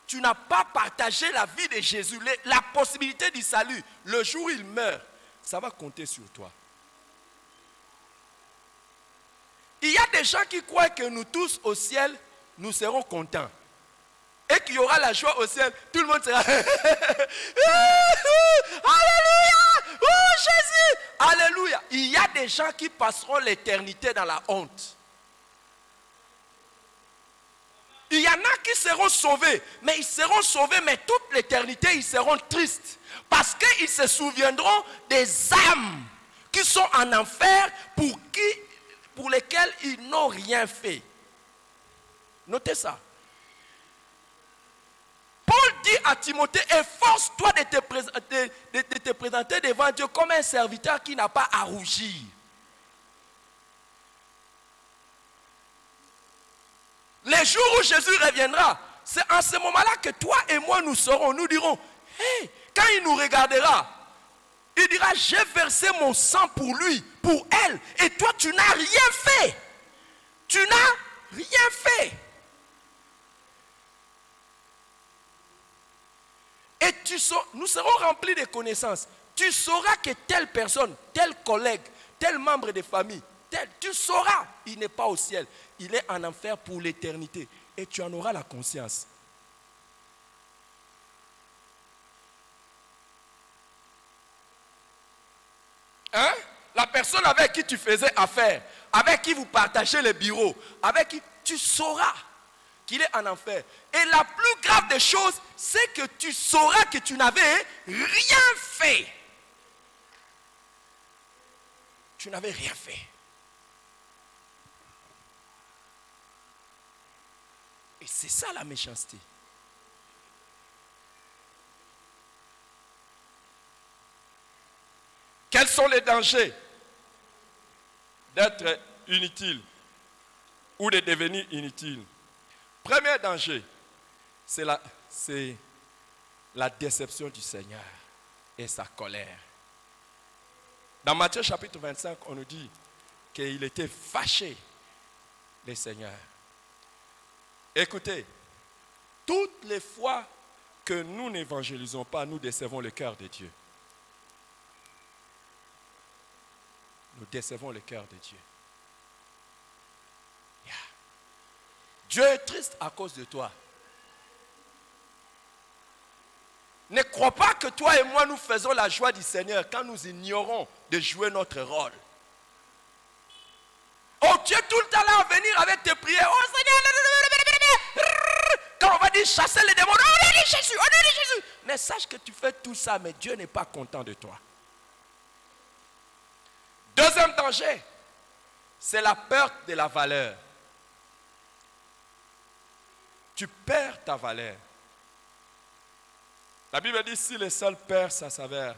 tu n'as pas partagé la vie de Jésus, la possibilité du salut, le jour où il meurt, ça va compter sur toi. Il y a des gens qui croient que nous tous au ciel, nous serons contents. Et qu'il y aura la joie au ciel, tout le monde sera... Alléluia! Oh Jésus! Alléluia! Il y a des gens qui passeront l'éternité dans la honte. Il y en a qui seront sauvés, mais ils seront sauvés, mais toute l'éternité, ils seront tristes. Parce qu'ils se souviendront des âmes qui sont en enfer pour lesquels ils n'ont rien fait. Notez ça. Paul dit à Timothée, efforce-toi de te présenter devant Dieu comme un serviteur qui n'a pas à rougir. Les jours où Jésus reviendra, c'est en ce moment-là que toi et moi nous saurons, nous dirons, hey, quand il nous regardera, il dira, j'ai versé mon sang pour lui, pour elle, et toi tu n'as rien fait. Tu n'as rien fait. Et nous serons remplis de connaissances. Tu sauras que telle personne, tel collègue, tel membre de famille, tu sauras, il n'est pas au ciel. Il est en enfer pour l'éternité. Et tu en auras la conscience. Hein? La personne avec qui tu faisais affaire, avec qui vous partagez les bureaux, avec qui tu sauras qu'il est en enfer. Et la plus grave des choses, c'est que tu sauras que tu n'avais rien fait. Tu n'avais rien fait. Et c'est ça la méchanceté. Quels sont les dangers d'être inutile ou de devenir inutile? Premier danger, c'est la déception du Seigneur et sa colère. Dans Matthieu chapitre 25, on nous dit qu'il était fâché, le Seigneur. Écoutez, toutes les fois que nous n'évangélisons pas, nous décevons le cœur de Dieu. Nous décevons le cœur de Dieu. Yeah. Dieu est triste à cause de toi. Ne crois pas que toi et moi nous faisons la joie du Seigneur quand nous ignorons de jouer notre rôle. Oh, tu es tout le temps là à venir avec tes prières. Oh Seigneur, quand on va dire chasser les démons, on est Jésus, on est Jésus. Mais sache que tu fais tout ça, mais Dieu n'est pas content de toi. Deuxième danger, c'est la perte de la valeur. Tu perds ta valeur. La Bible dit, si le sol perd sa saveur,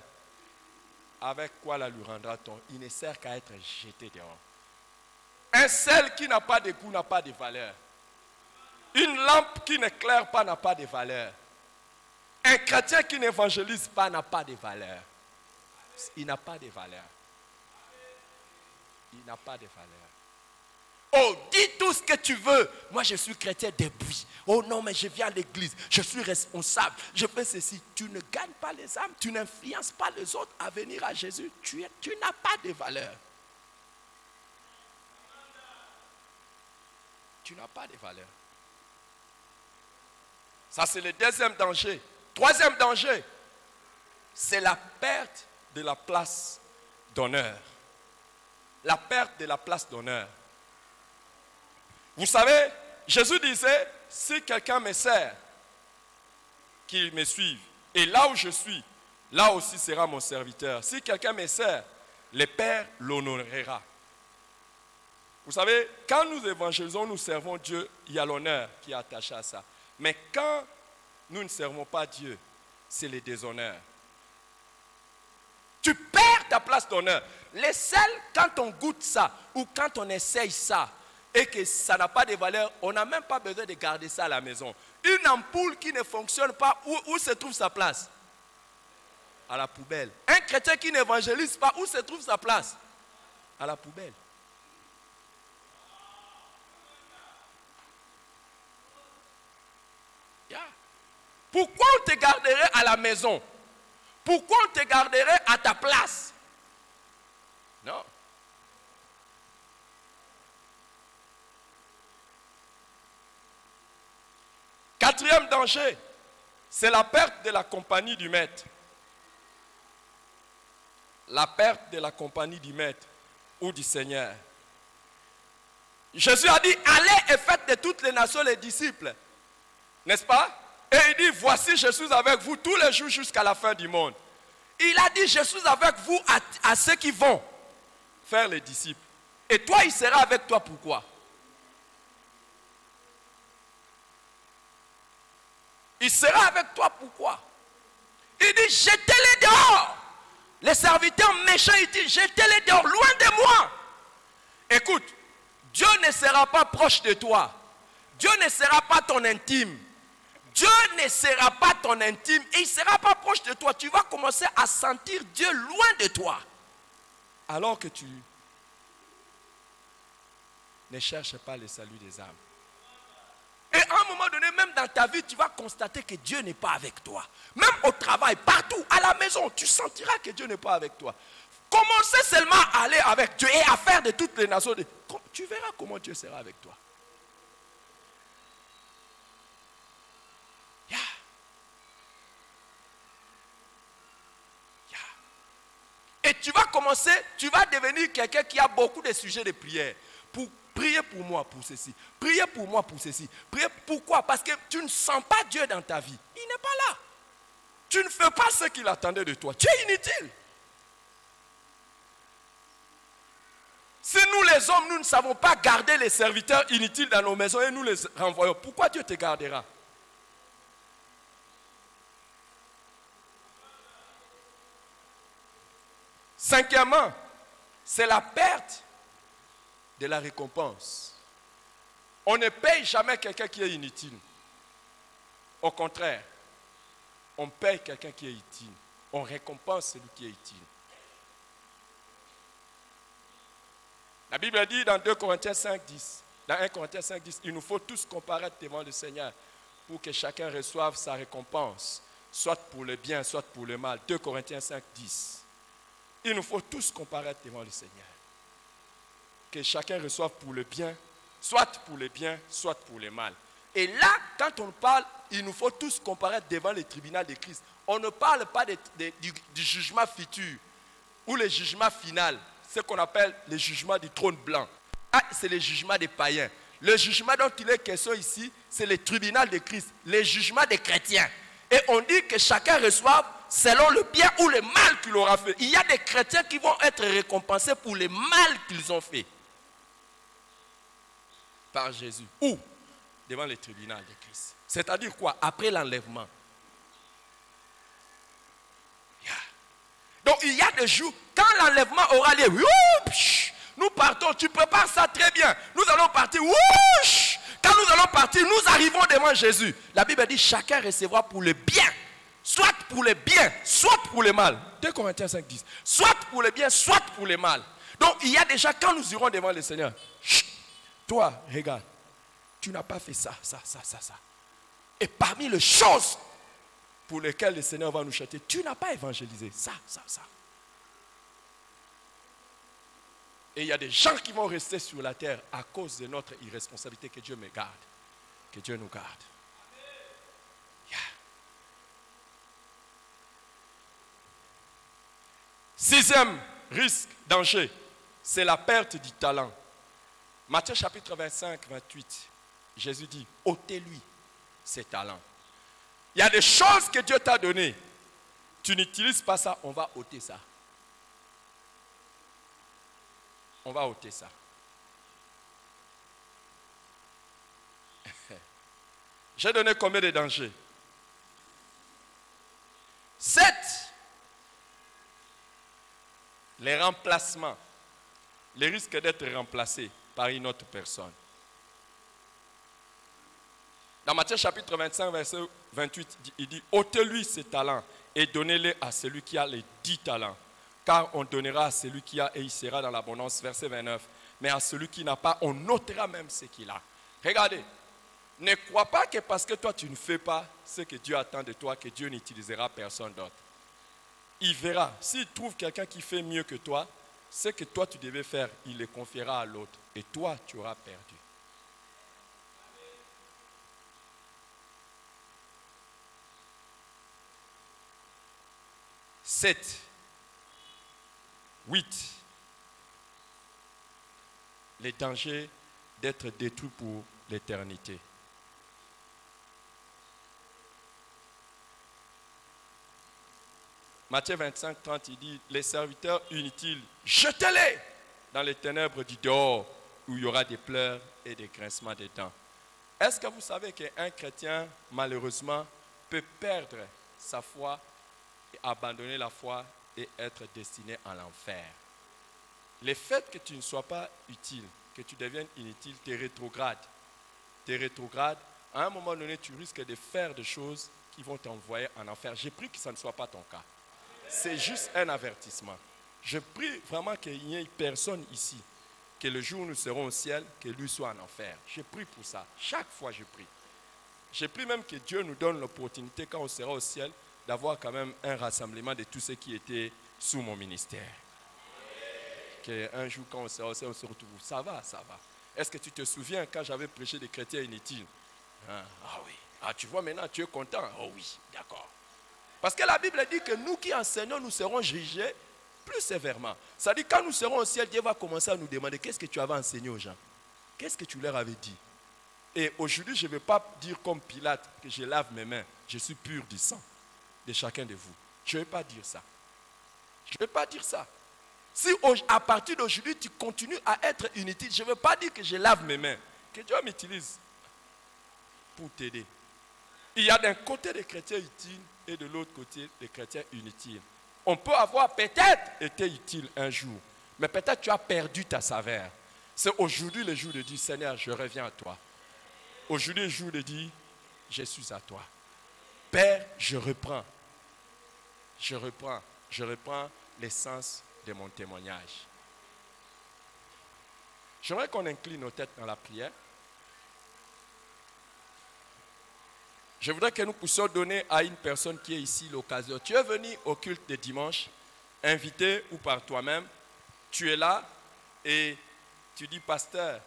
avec quoi la lui rendra-t-on? Il ne sert qu'à être jeté dehors. Un sel qui n'a pas de goût n'a pas de valeur. Une lampe qui n'éclaire pas n'a pas de valeur. Un chrétien qui n'évangélise pas n'a pas de valeur. Il n'a pas de valeur. Il n'a pas de valeur. Oh, dis tout ce que tu veux. Moi, je suis chrétien depuis. Oh non, mais je viens à l'église. Je suis responsable. Je fais ceci. Tu ne gagnes pas les âmes. Tu n'influences pas les autres à venir à Jésus. Tu n'as pas de valeur. Tu n'as pas de valeur. Ça, c'est le deuxième danger. Troisième danger, c'est la perte de la place d'honneur. La perte de la place d'honneur. Vous savez, Jésus disait, si quelqu'un me sert, qu'il me suive. Et là où je suis, là aussi sera mon serviteur. Si quelqu'un me sert, le Père l'honorera. Vous savez, quand nous évangélisons, nous servons Dieu, il y a l'honneur qui est attaché à ça. Mais quand nous ne servons pas Dieu, c'est le déshonneur. Tu perds ta place d'honneur. Les sels, quand on goûte ça, ou quand on essaye ça, et que ça n'a pas de valeur, on n'a même pas besoin de garder ça à la maison. Une ampoule qui ne fonctionne pas, où se trouve sa place? À la poubelle. Un chrétien qui n'évangélise pas, où se trouve sa place? À la poubelle. Yeah. Pourquoi on te garderait à la maison? Pourquoi on te garderait à ta place? Non. Quatrième danger, c'est la perte de la compagnie du maître. La perte de la compagnie du maître ou du Seigneur. Jésus a dit, allez et faites de toutes les nations les disciples. N'est-ce pas? Et il dit, voici, je suis avec vous tous les jours jusqu'à la fin du monde. Il a dit, je suis avec vous à ceux qui vont. faire les disciples. Et toi, il sera avec toi. Pourquoi? Il sera avec toi. Pourquoi? Il dit, jetez-les dehors. Les serviteurs méchants, il dit, jetez-les dehors, loin de moi. Écoute, Dieu ne sera pas proche de toi. Dieu ne sera pas ton intime. Dieu ne sera pas ton intime et il ne sera pas proche de toi. Tu vas commencer à sentir Dieu loin de toi. Alors que tu ne cherches pas le salut des âmes. Et à un moment donné, même dans ta vie, tu vas constater que Dieu n'est pas avec toi. Même au travail, partout, à la maison, tu sentiras que Dieu n'est pas avec toi. Commencez seulement à aller avec Dieu et à faire de toutes les nations. Tu verras comment Dieu sera avec toi. Yeah. Yeah. Et tu vas commencer, tu vas devenir quelqu'un qui a beaucoup de sujets de prière. Pour prier pour moi pour ceci. Priez pour moi pour ceci. Priez pourquoi? Parce que tu ne sens pas Dieu dans ta vie. Il n'est pas là. Tu ne fais pas ce qu'il attendait de toi. Tu es inutile. Si nous les hommes, nous ne savons pas garder les serviteurs inutiles dans nos maisons et nous les renvoyons, pourquoi Dieu te gardera? Cinquièmement, c'est la perte de la récompense. On ne paye jamais quelqu'un qui est inutile. Au contraire, on paye quelqu'un qui est utile. On récompense celui qui est utile. La Bible dit dans 2 Corinthiens 5, 10, dans 1 Corinthiens 5, 10, il nous faut tous comparaître devant le Seigneur pour que chacun reçoive sa récompense, soit pour le bien, soit pour le mal. 2 Corinthiens 5, 10. Il nous faut tous comparaître devant le Seigneur. Que chacun reçoive pour le bien, soit pour le bien, soit pour le mal. Et là, quand on parle, il nous faut tous comparaître devant le tribunal de Christ. On ne parle pas du jugement futur ou le jugement final. Ce qu'on appelle le jugement du trône blanc. Ah, c'est le jugement des païens. Le jugement dont il est question ici, c'est le tribunal de Christ, le jugement des chrétiens. Et on dit que chacun reçoive selon le bien ou le mal qu'il aura fait. Il y a des chrétiens qui vont être récompensés pour le mal qu'ils ont fait. Par Jésus. Ou devant le tribunal de Christ. C'est-à-dire quoi? Après l'enlèvement. Donc il y a des jours, quand l'enlèvement aura lieu, nous partons, tu prépares ça très bien. Nous allons partir, quand nous allons partir, nous arrivons devant Jésus. La Bible dit, chacun recevra pour le bien, soit pour le bien, soit pour le mal. 2 Corinthiens 5, 10. Soit pour le bien, soit pour le mal. Donc il y a déjà, quand nous irons devant le Seigneur, toi, regarde, tu n'as pas fait ça. Et parmi les choses pour lesquelles le Seigneur va nous châtier, tu n'as pas évangélisé ça. Et il y a des gens qui vont rester sur la terre à cause de notre irresponsabilité. Que Dieu me garde. Que Dieu nous garde. Yeah. Sixième risque, danger, c'est la perte du talent. Matthieu chapitre 25, 28, Jésus dit, ôtez-lui ses talents. Il y a des choses que Dieu t'a données. Tu n'utilises pas ça, on va ôter ça. On va ôter ça. J'ai donné combien de dangers? 7. Les remplacements. Les risques d'être remplacé par une autre personne. Dans Matthieu chapitre 25, verset 28, il dit, ôtez-lui ses talents et donnez-les à celui qui a les 10 talents. Car on donnera à celui qui a et il sera dans l'abondance. Verset 29. Mais à celui qui n'a pas, on ôtera même ce qu'il a. Regardez, ne crois pas que parce que toi tu ne fais pas ce que Dieu attend de toi, que Dieu n'utilisera personne d'autre. Il verra, s'il trouve quelqu'un qui fait mieux que toi, ce que toi tu devais faire, il le confiera à l'autre. Et toi, tu auras perdu. Sept. 8. Les dangers d'être détruit pour l'éternité. Matthieu 25, 30, il dit, les serviteurs inutiles, jetez-les dans les ténèbres du dehors, où il y aura des pleurs et des grincements des dents. Est-ce que vous savez qu'un chrétien, malheureusement, peut perdre sa foi, et abandonner la foi et être destiné à l'enfer? Le fait que tu ne sois pas utile, que tu deviennes inutile, t'es rétrograde. T'es rétrograde. À un moment donné, tu risques de faire des choses qui vont t'envoyer en enfer. J'ai pris que ça ne soit pas ton cas. C'est juste un avertissement. Je prie vraiment qu'il n'y ait personne ici, que le jour où nous serons au ciel, que lui soit en enfer. Je prie pour ça. Chaque fois, je prie. Je prie même que Dieu nous donne l'opportunité, quand on sera au ciel, d'avoir quand même un rassemblement de tous ceux qui étaient sous mon ministère. Qu'un jour, quand on sera au ciel, on se retrouve. Ça va, ça va. Est-ce que tu te souviens quand j'avais prêché des chrétiens inutiles? Ah oui. Ah, tu vois maintenant, tu es content? Oh oui, d'accord. Parce que la Bible dit que nous qui enseignons, nous serons jugés plus sévèrement. Ça dit, quand nous serons au ciel, Dieu va commencer à nous demander qu'est-ce que tu avais enseigné aux gens? Qu'est-ce que tu leur avais dit? Et aujourd'hui, je ne vais pas dire comme Pilate que je lave mes mains. Je suis pur du sang de chacun de vous. Je ne vais pas dire ça. Je ne vais pas dire ça. Si à partir d'aujourd'hui, tu continues à être inutile, je ne veux pas dire que je lave mes mains. Que Dieu m'utilise pour t'aider. Il y a d'un côté des chrétiens utiles et de l'autre côté des chrétiens inutiles. On peut avoir peut-être été utile un jour, mais peut-être tu as perdu ta saveur. C'est aujourd'hui le jour de dire, Seigneur, je reviens à toi. Aujourd'hui le jour de dire, je suis à toi. Père, je reprends l'essence de mon témoignage. J'aimerais qu'on incline nos têtes dans la prière. Je voudrais que nous puissions donner à une personne qui est ici l'occasion. Tu es venu au culte de dimanche, invité ou par toi-même. Tu es là et tu dis, pasteur,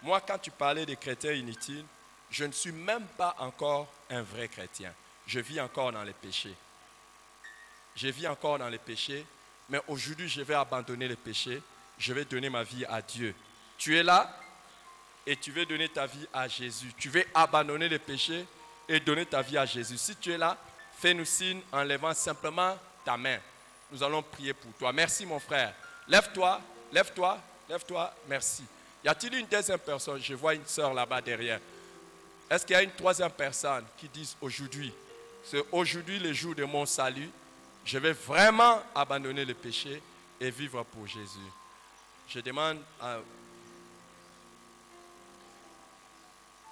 moi quand tu parlais des chrétiens inutiles, je ne suis même pas encore un vrai chrétien. Je vis encore dans les péchés. Je vis encore dans les péchés, mais aujourd'hui je vais abandonner les péchés. Je vais donner ma vie à Dieu. Tu es là et tu veux donner ta vie à Jésus. Tu veux abandonner les péchés et donner ta vie à Jésus. Si tu es là, fais-nous signe en levant simplement ta main. Nous allons prier pour toi. Merci mon frère. Lève-toi, lève-toi, lève-toi. Merci. Y a-t-il une deuxième personne? Je vois une sœur là-bas derrière. Est-ce qu'il y a une troisième personne qui dit aujourd'hui, c'est aujourd'hui le jour de mon salut, je vais vraiment abandonner le péché et vivre pour Jésus? Je demande à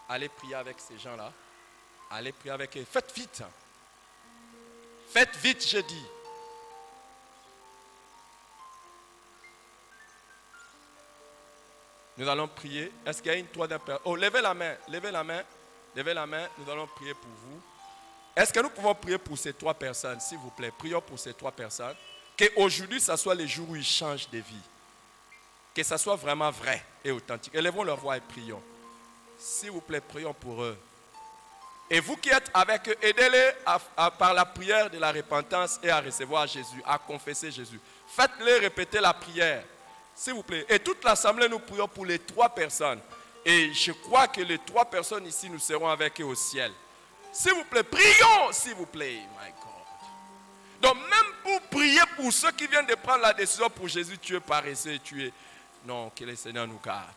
aller prier avec ces gens-là. Allez prier avec eux. Faites vite. Faites vite, je dis. Nous allons prier. Est-ce qu'il y a une troisième personne? Oh, levez la main. Levez la main. Levez la main. Nous allons prier pour vous. Est-ce que nous pouvons prier pour ces trois personnes, s'il vous plaît? Prions pour ces trois personnes. Qu'aujourd'hui, ça soit les jours où ils changent de vie. Que ça soit vraiment vrai et authentique. Élevons leur voix et prions. S'il vous plaît, prions pour eux. Et vous qui êtes avec eux, aidez-les par la prière de la repentance et à recevoir Jésus, à confesser Jésus. Faites-les répéter la prière, s'il vous plaît. Et toute l'assemblée, nous prions pour les trois personnes. Et je crois que les trois personnes ici, nous serons avec eux au ciel. S'il vous plaît, prions, s'il vous plaît. My God. Donc même pour prier pour ceux qui viennent de prendre la décision pour Jésus, tu es paresseux, tu es... Non, que le Seigneur nous garde.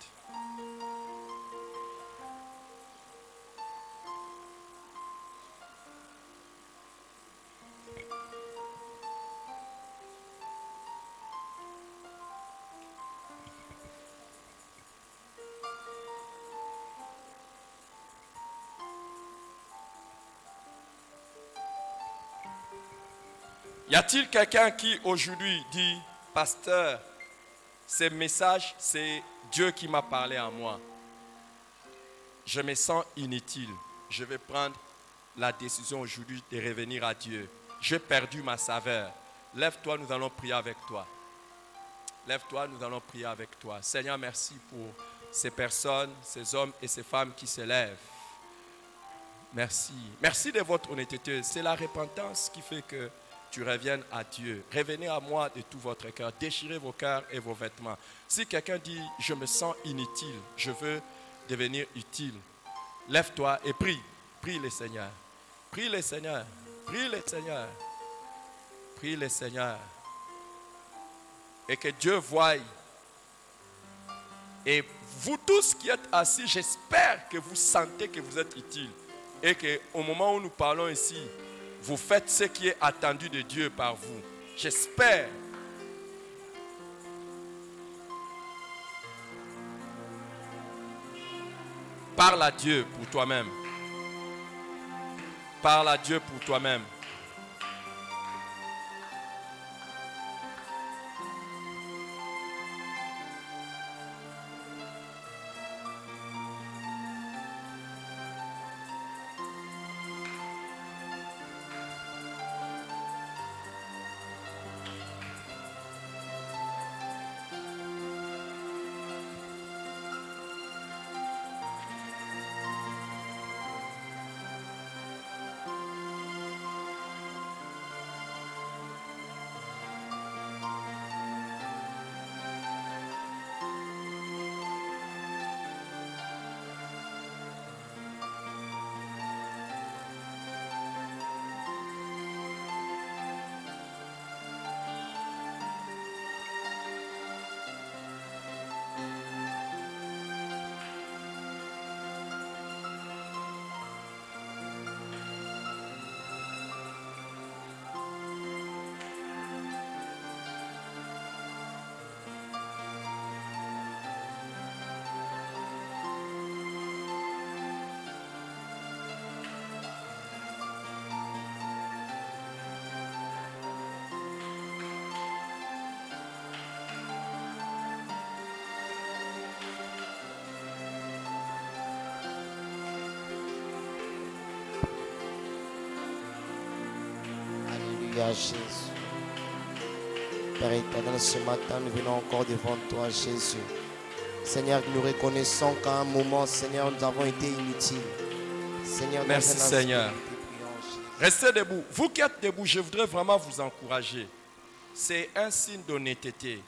Y a-t-il quelqu'un qui aujourd'hui dit, pasteur, ces messages, c'est Dieu qui m'a parlé à moi. Je me sens inutile. Je vais prendre la décision aujourd'hui de revenir à Dieu. J'ai perdu ma saveur. Lève-toi, nous allons prier avec toi. Lève-toi, nous allons prier avec toi. Seigneur, merci pour ces personnes, ces hommes et ces femmes qui se lèvent. Merci. Merci de votre honnêteté. C'est la repentance qui fait que tu reviennes à Dieu. Revenez à moi de tout votre cœur. Déchirez vos cœurs et vos vêtements. Si quelqu'un dit, je me sens inutile, je veux devenir utile, lève-toi et prie. Prie le Seigneur. Prie le Seigneur. Prie le Seigneur. Prie le Seigneur. Et que Dieu voie Et vous tous qui êtes assis, j'espère que vous sentez que vous êtes utile. Et qu'au moment où nous parlons ici, vous faites ce qui est attendu de Dieu par vous. J'espère. Parle à Dieu pour toi-même. Parle à Dieu pour toi-même. Alléluia, Jésus. Père éternel, ce matin, nous venons encore devant toi, Jésus. Seigneur, nous reconnaissons qu'à un moment, Seigneur, nous avons été inutiles. Seigneur, merci Seigneur. Restez debout. Vous qui êtes debout, je voudrais vraiment vous encourager. C'est un signe d'honnêteté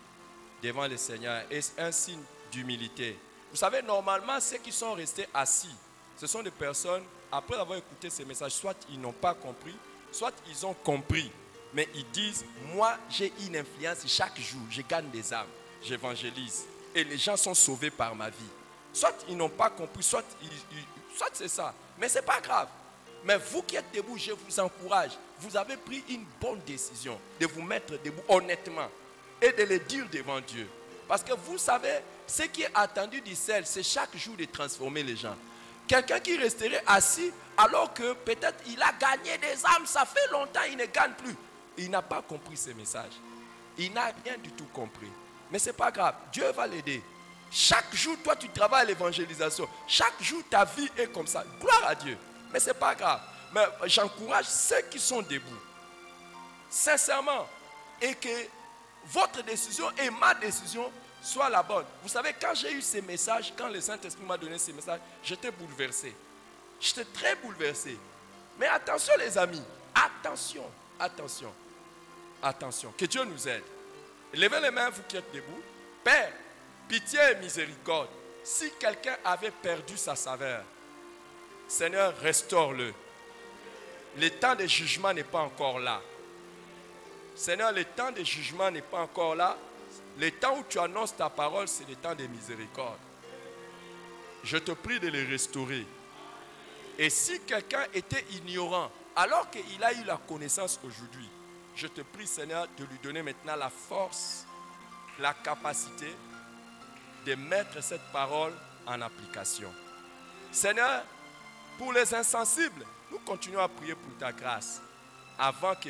devant le Seigneur et un signe d'humilité. Vous savez, normalement, ceux qui sont restés assis, ce sont des personnes, après avoir écouté ces messages, soit ils n'ont pas compris, soit ils ont compris, mais ils disent, moi j'ai une influence chaque jour, je gagne des âmes, j'évangélise, et les gens sont sauvés par ma vie. Soit ils n'ont pas compris, soit c'est ça, mais ce n'est pas grave. Mais vous qui êtes debout, je vous encourage, vous avez pris une bonne décision de vous mettre debout honnêtement et de le dire devant Dieu. Parce que vous savez, ce qui est attendu du ciel, c'est chaque jour de transformer les gens. Quelqu'un qui resterait assis alors que peut-être il a gagné des âmes, ça fait longtemps, il ne gagne plus. Il n'a pas compris ce message. Il n'a rien du tout compris. Mais ce n'est pas grave, Dieu va l'aider. Chaque jour, toi tu travailles à l'évangélisation. Chaque jour, ta vie est comme ça. Gloire à Dieu. Mais ce n'est pas grave. Mais j'encourage ceux qui sont debout, sincèrement, et que votre décision et ma décision soient la bonne. Vous savez, quand j'ai eu ces messages, quand le Saint-Esprit m'a donné ces messages, j'étais bouleversé. J'étais très bouleversé. Mais attention les amis, attention, attention, attention. Que Dieu nous aide. Levez les mains, vous qui êtes debout. Père, pitié et miséricorde. Si quelqu'un avait perdu sa saveur, Seigneur, restaure-le. Le temps de jugement n'est pas encore là. Seigneur, le temps de jugement n'est pas encore là. Le temps où tu annonces ta parole, c'est le temps de miséricorde. Je te prie de les restaurer. Et si quelqu'un était ignorant, alors qu'il a eu la connaissance aujourd'hui, je te prie, Seigneur, de lui donner maintenant la force, la capacité de mettre cette parole en application. Seigneur, pour les insensibles, nous continuons à prier pour ta grâce avant que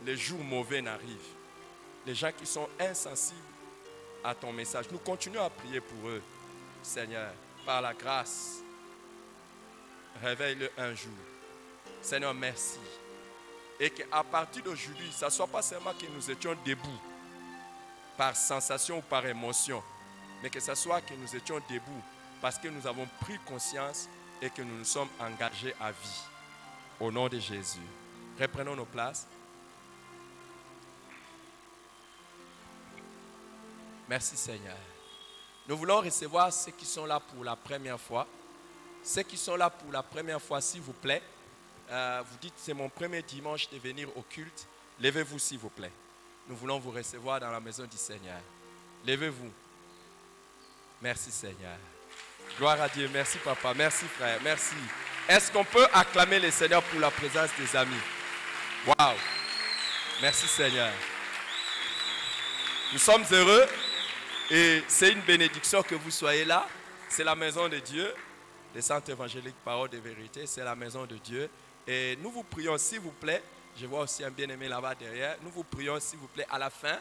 les jours mauvais n'arrivent. Les gens qui sont insensibles à ton message, nous continuons à prier pour eux. Seigneur, par la grâce, réveille-le un jour. Seigneur, merci. Et qu'à partir d'aujourd'hui, ça ne soit pas seulement que nous étions debout par sensation ou par émotion, mais que ce soit que nous étions debout parce que nous avons pris conscience et que nous nous sommes engagés à vie. Au nom de Jésus. Reprenons nos places. Merci Seigneur. Nous voulons recevoir ceux qui sont là pour la première fois. Ceux qui sont là pour la première fois, s'il vous plaît, vous dites c'est mon premier dimanche de venir au culte. Levez-vous s'il vous plaît. Nous voulons vous recevoir dans la maison du Seigneur. Levez-vous. Merci Seigneur. Gloire à Dieu. Merci papa. Merci frère. Merci. Est-ce qu'on peut acclamer le Seigneur pour la présence des amis? Waouh. Merci Seigneur. Nous sommes heureux et c'est une bénédiction que vous soyez là. C'est la maison de Dieu. Le Centre évangélique Parole de Vérité, c'est la maison de Dieu. Et nous vous prions s'il vous plaît. Je vois aussi un bien-aimé là-bas derrière. Nous vous prions s'il vous plaît à la fin.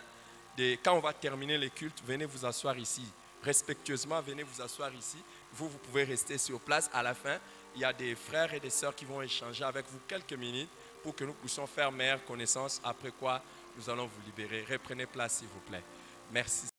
Quand on va terminer les cultes, venez vous asseoir ici. Respectueusement, venez vous asseoir ici. Vous pouvez rester sur place. À la fin, il y a des frères et des sœurs qui vont échanger avec vous quelques minutes pour que nous puissions faire meilleure connaissance, après quoi nous allons vous libérer. Reprenez place s'il vous plaît. Merci